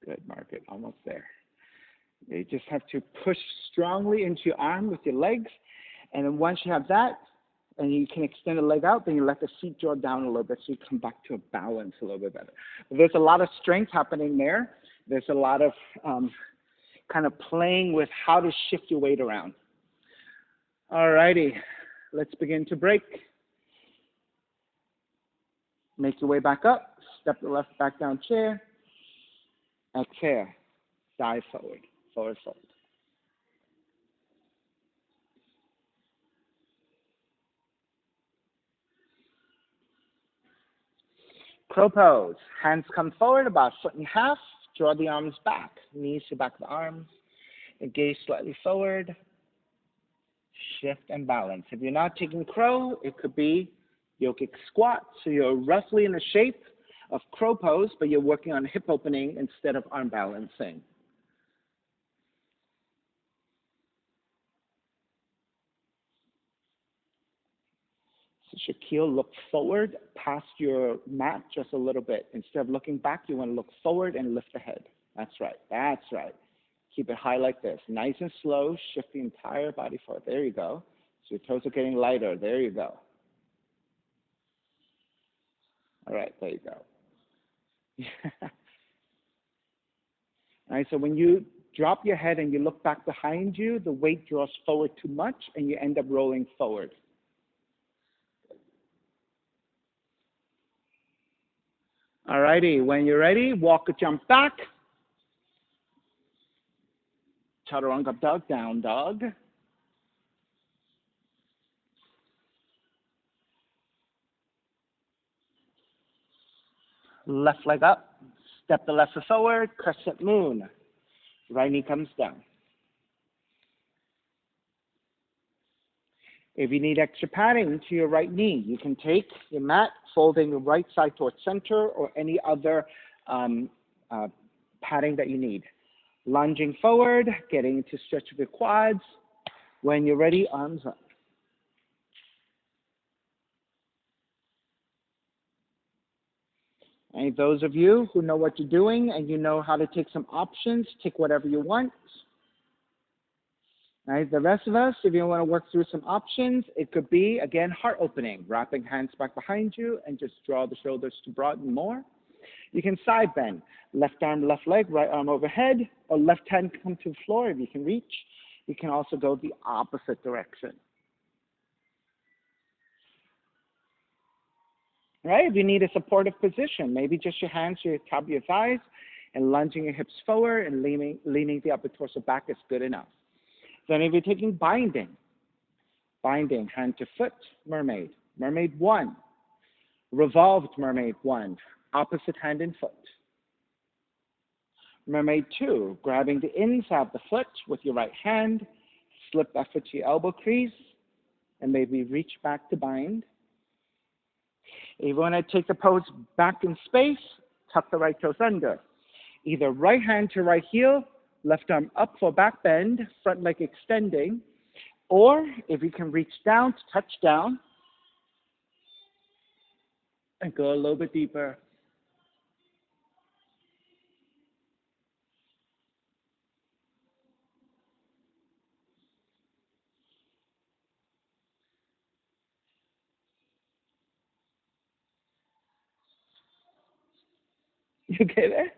Good, Margaret, almost there. You just have to push strongly into your arm with your legs, and then once you have that, and you can extend the leg out, then you let the seat draw down a little bit so you come back to a balance a little bit better. But there's a lot of strength happening there. There's a lot of kind of playing with how to shift your weight around. All righty, let's begin to break. Make your way back up, step the left back down chair. Exhale, dive forward, forward fold. Crow pose. Hands come forward about a foot and a half. Draw the arms back. Knees to back of the arms. And gaze slightly forward. Shift and balance. If you're not taking crow, it could be yogic squat. So you're roughly in the shape of crow pose, but you're working on hip opening instead of arm balancing. So Shaquille, look forward past your mat just a little bit. Instead of looking back, you want to look forward and lift the head. That's right. That's right. Keep it high like this. Nice and slow. Shift the entire body forward. There you go. So your toes are getting lighter. There you go. All right. There you go. All right. So when you drop your head and you look back behind you, the weight draws forward too much and you end up rolling forward. All righty. When you're ready, walk or jump back. Chaturanga dog, down dog. Left leg up. Step the left foot forward. Crescent moon. Right knee comes down. If you need extra padding to your right knee, you can take your mat, folding the right side towards center, or any other padding that you need. Lunging forward, getting into stretch of your quads. When you're ready, arms up. And those of you who know what you're doing and you know how to take some options, take whatever you want. Right, the rest of us, if you want to work through some options, it could be, again, heart opening, wrapping hands back behind you and just draw the shoulders to broaden more. You can side bend, left arm, left leg, right arm overhead, or left hand come to the floor if you can reach. You can also go the opposite direction. Right, if you need a supportive position, maybe just your hands to the top of your thighs and lunging your hips forward and leaning the upper torso back is good enough. Then if you're taking binding, hand to foot, mermaid. Mermaid 1, revolved mermaid 1, opposite hand and foot. Mermaid 2, grabbing the inside of the foot with your right hand, slip that foot to your elbow crease, and maybe reach back to bind. If you want to take the pose back in space, tuck the right toes under. Either right hand to right heel, left arm up for back bend, front leg extending, or if you can reach down to touch down and go a little bit deeper. You get it?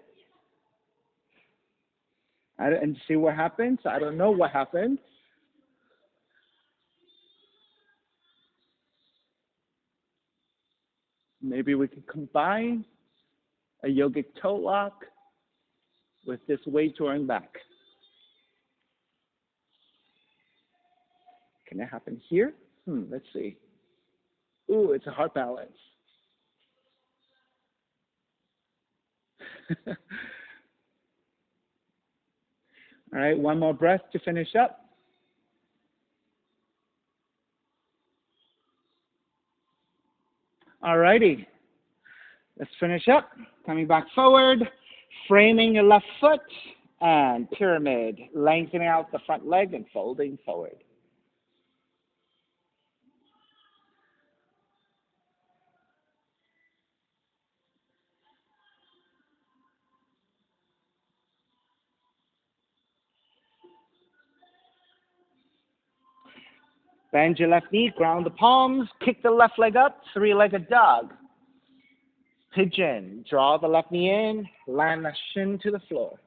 And see what happens? I don't know what happened. Maybe we can combine a yogic toe lock with this weight drawing back. Can it happen here? Let's see. Ooh, it's a heart balance. All right, one more breath to finish up. All righty, let's finish up. Coming back forward, framing your left foot, and pyramid, lengthening out the front leg and folding forward. Bend your left knee, ground the palms, kick the left leg up, three-legged dog. Pigeon, draw the left knee in, land the shin to the floor.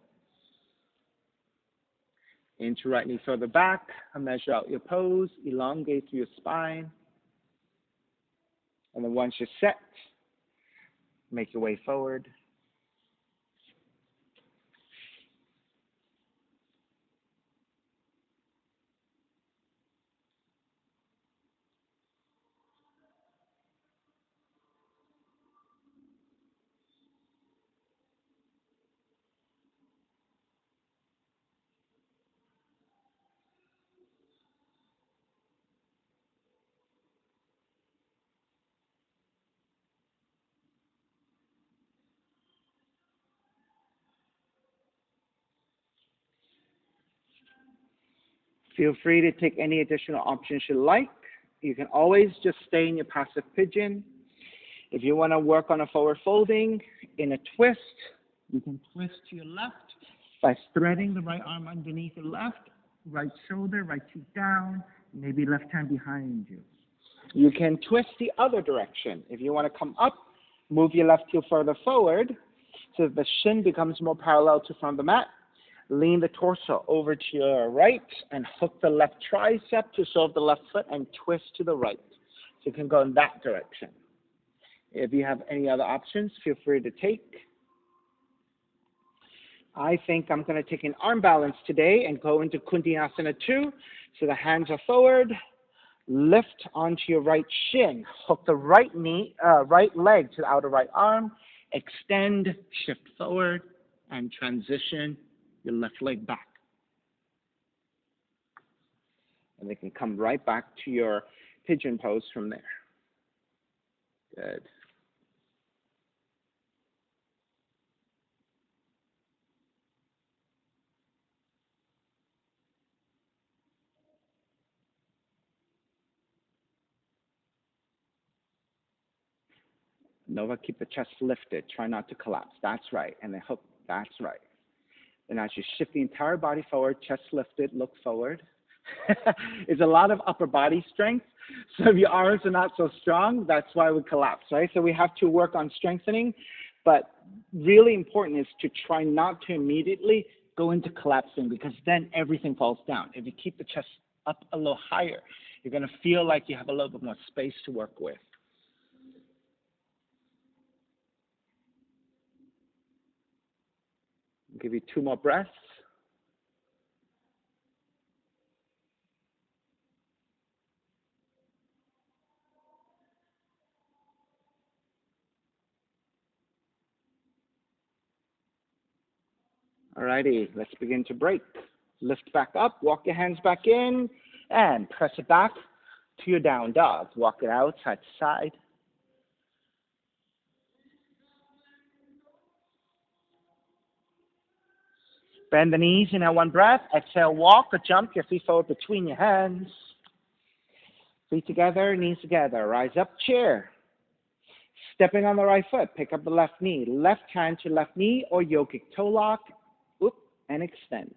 Inch your right knee further back, measure out your pose, elongate through your spine. And then once you're set, make your way forward. Feel free to take any additional options you like. You can always just stay in your passive pigeon. If you want to work on a forward folding in a twist, you can twist to your left by threading the right arm underneath your left, right shoulder, right cheek down, maybe left hand behind you. You can twist the other direction. If you want to come up, move your left heel further forward so that the shin becomes more parallel to front of the mat. Lean the torso over to your right and hook the left tricep to serve the left foot and twist to the right. So you can go in that direction. If you have any other options, feel free to take. I think I'm going to take an arm balance today and go into Kundiasana 2. So the hands are forward. Lift onto your right shin. Hook the right leg to the outer right arm. Extend, shift forward, and transition your left leg back. And they can come right back to your pigeon pose from there. Good. Nova, keep the chest lifted. Try not to collapse. That's right. And then hook. That's right. And as you shift the entire body forward, chest lifted, look forward. It's a lot of upper body strength. So if your arms are not so strong, that's why we collapse, right? So we have to work on strengthening. But really important is to try not to immediately go into collapsing because then everything falls down. If you keep the chest up a little higher, you're going to feel like you have a little bit more space to work with. I'll give you 2 more breaths. Alrighty, let's begin to break. Lift back up, walk your hands back in, and press it back to your down dog. Walk it out side to side. Bend the knees in that one breath. Exhale, walk or jump your feet forward between your hands. Feet together, knees together. Rise up, chair. Stepping on the right foot, pick up the left knee. Left hand to left knee or yogic toe lock. Oop, and extend.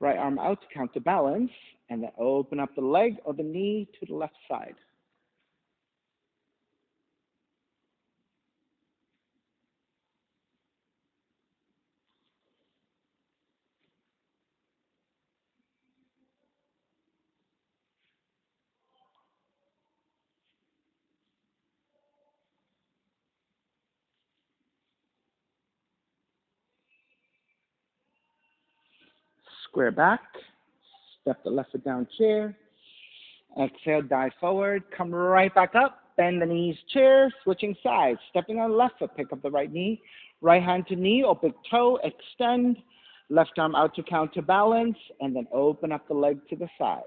Right arm out to counterbalance. And then open up the leg or the knee to the left side. Square back. Step the left foot down, chair. Exhale, dive forward. Come right back up. Bend the knees, chair. Switching sides. Stepping on the left foot, pick up the right knee. Right hand to knee or big toe. Extend. Left arm out to counterbalance. And then open up the leg to the side.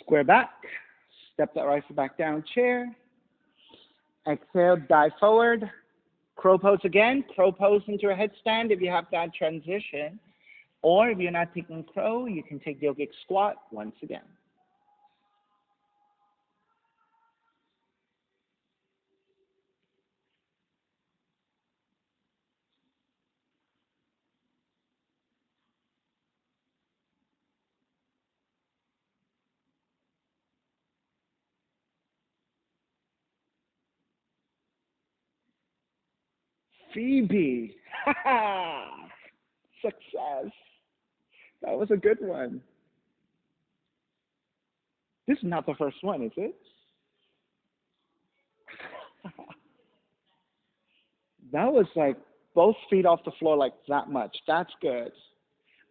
Square back. Step that right foot back down, chair. Exhale, dive forward. Crow pose again. Crow pose into a headstand if you have that transition. Or if you're not taking crow, you can take yogic squat once again. Phoebe. Success. That was a good one. This is not the first one, is it? That was like both feet off the floor like that much. That's good.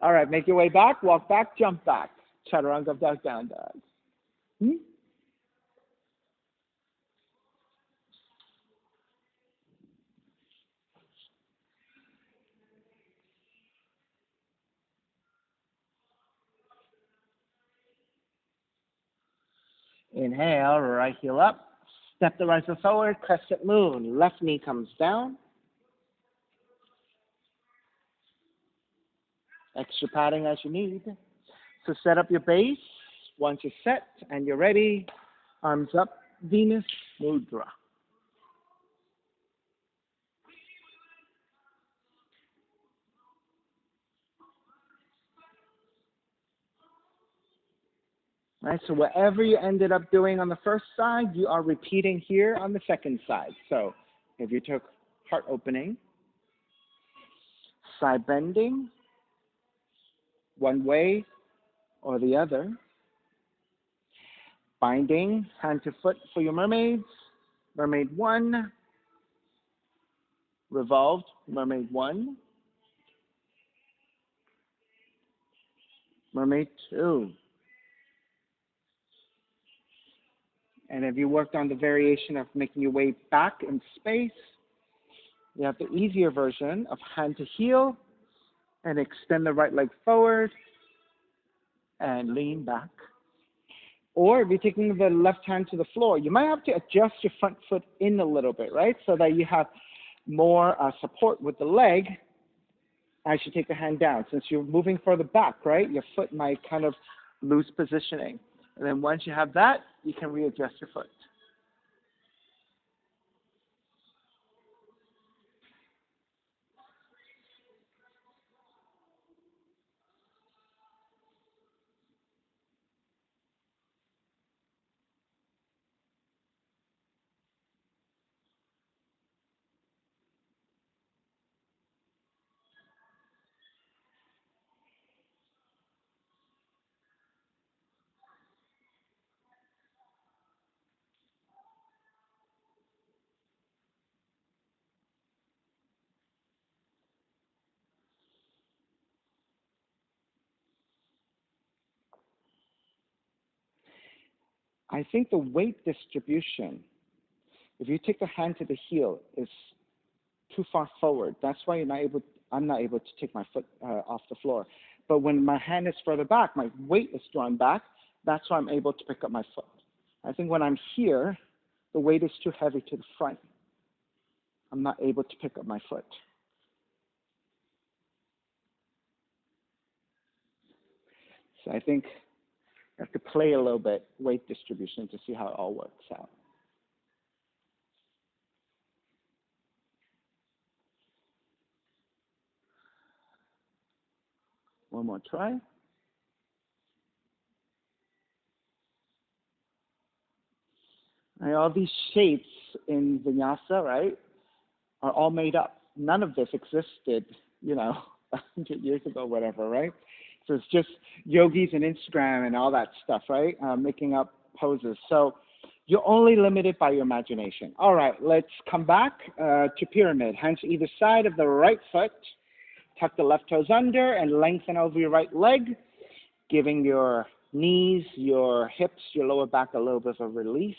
All right, make your way back, walk back, jump back. Chaturanga, duck, down dog. Hmm? Inhale, right heel up. Step the right foot forward, crescent moon. Left knee comes down. Extra padding as you need. So set up your base. Once you're set and you're ready, arms up, Venus Mudra. Right, so whatever you ended up doing on the first side, you are repeating here on the second side. So if you took heart opening, side bending, one way or the other, binding hand to foot for your mermaids, mermaid one, revolved, mermaid one, mermaid two. And if you worked on the variation of making your way back in space, you have the easier version of hand to heel and extend the right leg forward and lean back. Or if you're taking the left hand to the floor, you might have to adjust your front foot in a little bit, right? So that you have more support with the leg as you take the hand down. Since you're moving further back, right, your foot might kind of lose positioning. And then once you have that, you can readjust your foot. I think the weight distribution, if you take the hand to the heel, is too far forward. That's why I'm not able to take my foot off the floor. But when my hand is further back, my weight is drawn back. That's why I'm able to pick up my foot. I think when I'm here, the weight is too heavy to the front. I'm not able to pick up my foot. So I think I have to play a little bit weight distribution to see how it all works out. One more try. And all these shapes in Vinyasa, right, are all made up. None of this existed, 100 years ago, whatever, right? So it's just yogis and Instagram and all that stuff, right? Making up poses. So you're only limited by your imagination. All right, let's come back to pyramid. Hands either side of the right foot. Tuck the left toes under and lengthen over your right leg, giving your knees, your hips, your lower back a little bit of a release.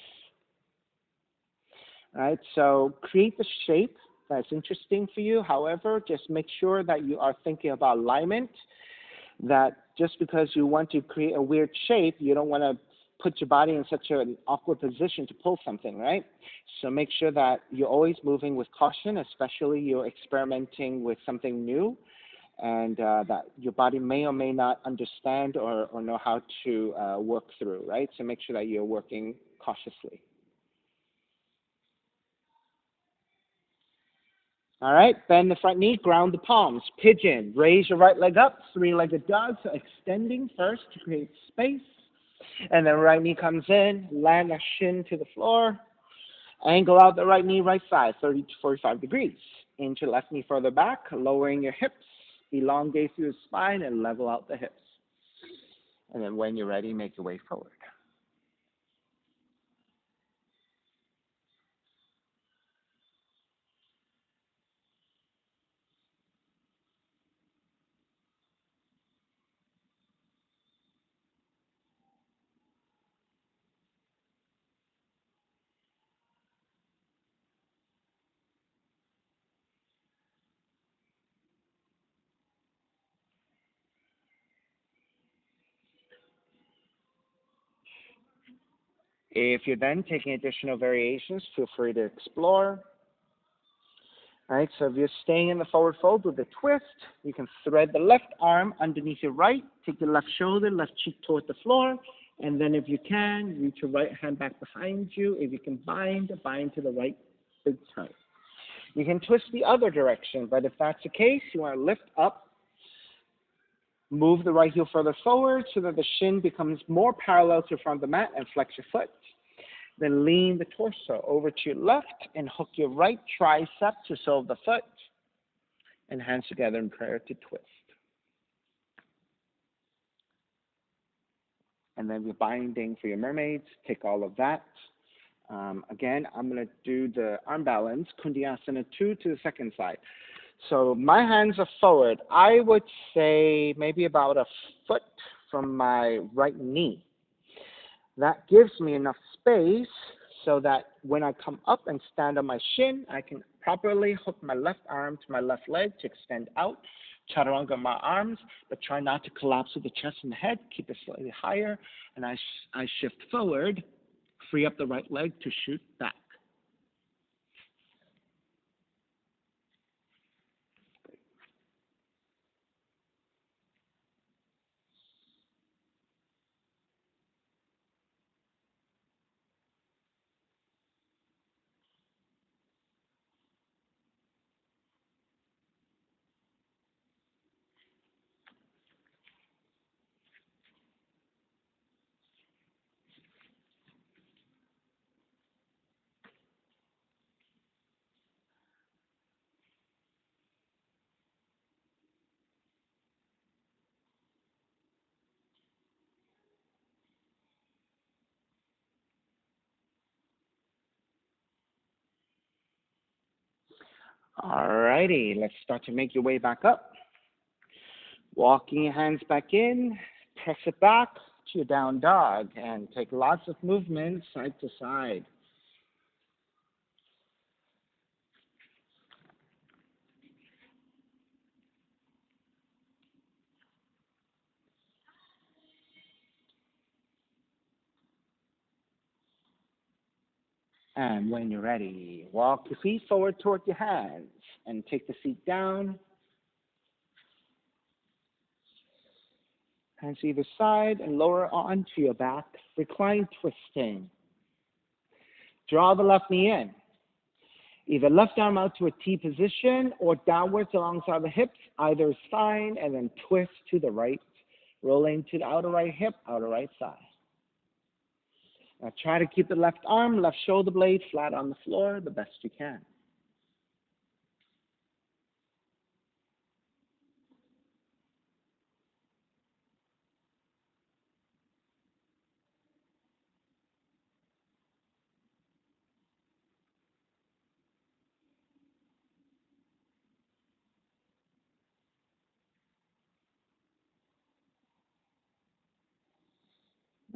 All right, so create the shape that's interesting for you. However, just make sure that you are thinking about alignment, that just because you want to create a weird shape, you don't want to put your body in such an awkward position to pull something, right? So make sure that you're always moving with caution, especially you're experimenting with something new, and that your body may or may not understand or know how to work through, right? So make sure that you're working cautiously. All right, bend the front knee, ground the palms. Pigeon, raise your right leg up, three-legged dog, so extending first to create space. And then right knee comes in, land a shin to the floor. Angle out the right knee, right side, 30 to 45 degrees. Inch your left knee further back, lowering your hips, elongate through the spine, and level out the hips. And then when you're ready, make your way forward. If you're then taking additional variations, feel free to explore. All right, so if you're staying in the forward fold with a twist, you can thread the left arm underneath your right, take the left shoulder, left cheek toward the floor, and then if you can, reach your right hand back behind you. If you can bind to the right big toe. You can twist the other direction, but if that's the case, you want to lift up, move the right heel further forward so that the shin becomes more parallel to the front of the mat and flex your foot. Then lean the torso over to your left and hook your right tricep to sole of the foot and hands together in prayer to twist. And then we're binding for your mermaids. Take all of that. Again, I'm going to do the arm balance, Kundiyasana 2 to the second side. So my hands are forward. I would say maybe about a foot from my right knee. That gives me enough space so that when I come up and stand on my shin, I can properly hook my left arm to my left leg to extend out, chaturanga my arms, but try not to collapse with the chest and the head. Keep it slightly higher, and I shift forward, free up the right leg to shoot back. All righty, let's start to make your way back up. Walking your hands back in, press it back to your down dog, and take lots of movements side to side. And when you're ready, walk your feet forward toward your hands and take the feet down. Hands either side and lower onto your back. Recline twisting. Draw the left knee in. Either left arm out to a T position or downwards alongside the hips. Either is fine. And then twist to the right. Rolling to the outer right hip, outer right side. Now try to keep the left arm, left shoulder blade flat on the floor the best you can.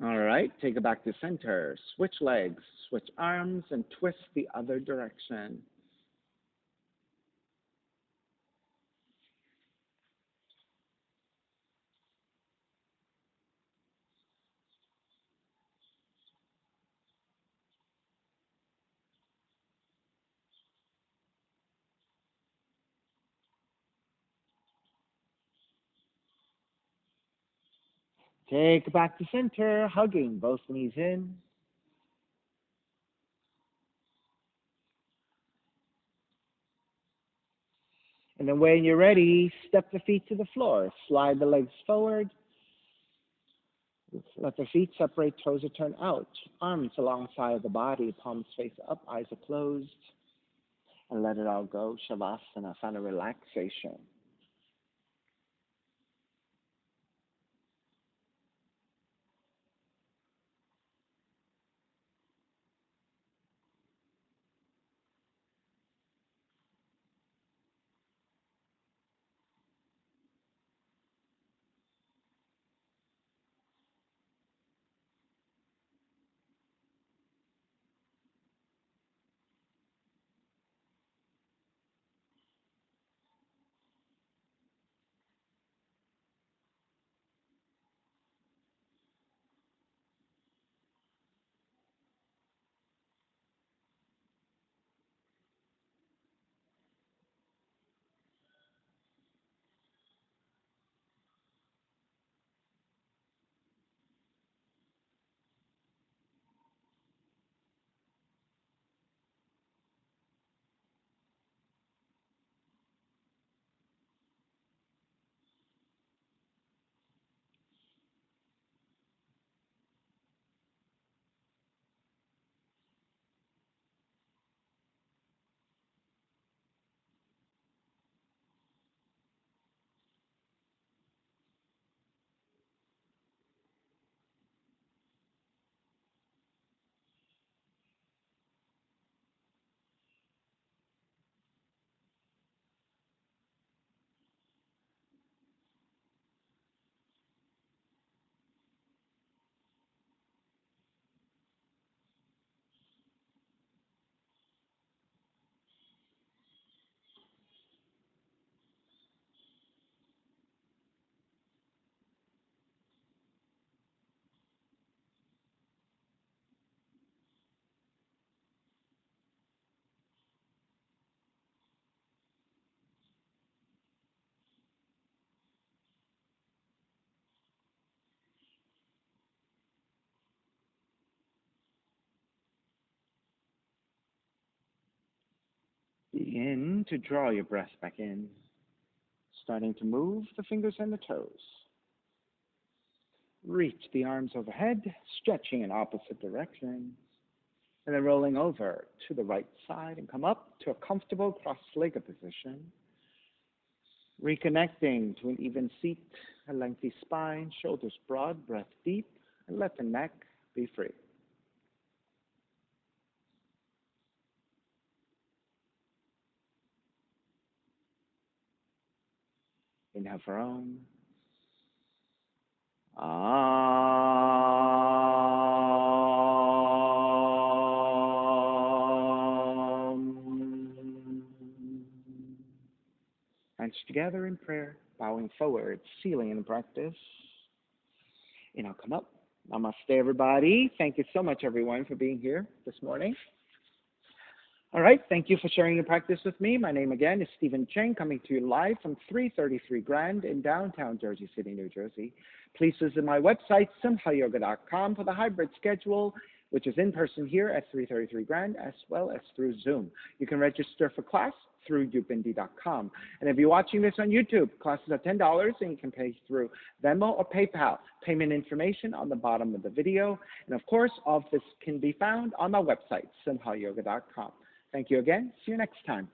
All right, take it back to center. Switch legs, switch arms, and twist the other direction. Take it back to center, hugging both knees in. And then when you're ready, step the feet to the floor. Slide the legs forward. Let the feet separate, toes are turned out. Arms alongside the body, palms face up, eyes are closed. And let it all go. Shavasana, find a relaxation. Begin to draw your breath back in, starting to move the fingers and the toes. Reach the arms overhead, stretching in opposite directions, and then rolling over to the right side and come up to a comfortable cross-legged position. Reconnecting to an even seat, a lengthy spine, shoulders broad, breath deep, and let the neck be free. Inhale for Om. Hands together in prayer, bowing forward, sealing in the practice. And I'll come up. Namaste, everybody. Thank you so much, everyone, for being here this morning. All right, thank you for sharing your practice with me. My name again is Stephen Cheng, coming to you live from 333 Grand in downtown Jersey City, New Jersey. Please visit my website, simhayoga.com, for the hybrid schedule, which is in person here at 333 Grand, as well as through Zoom. You can register for class through upindy.com. And if you're watching this on YouTube, classes are $10, and you can pay through Venmo or PayPal. Payment information on the bottom of the video. And of course, all of this can be found on my website, simhayoga.com. Thank you again. See you next time.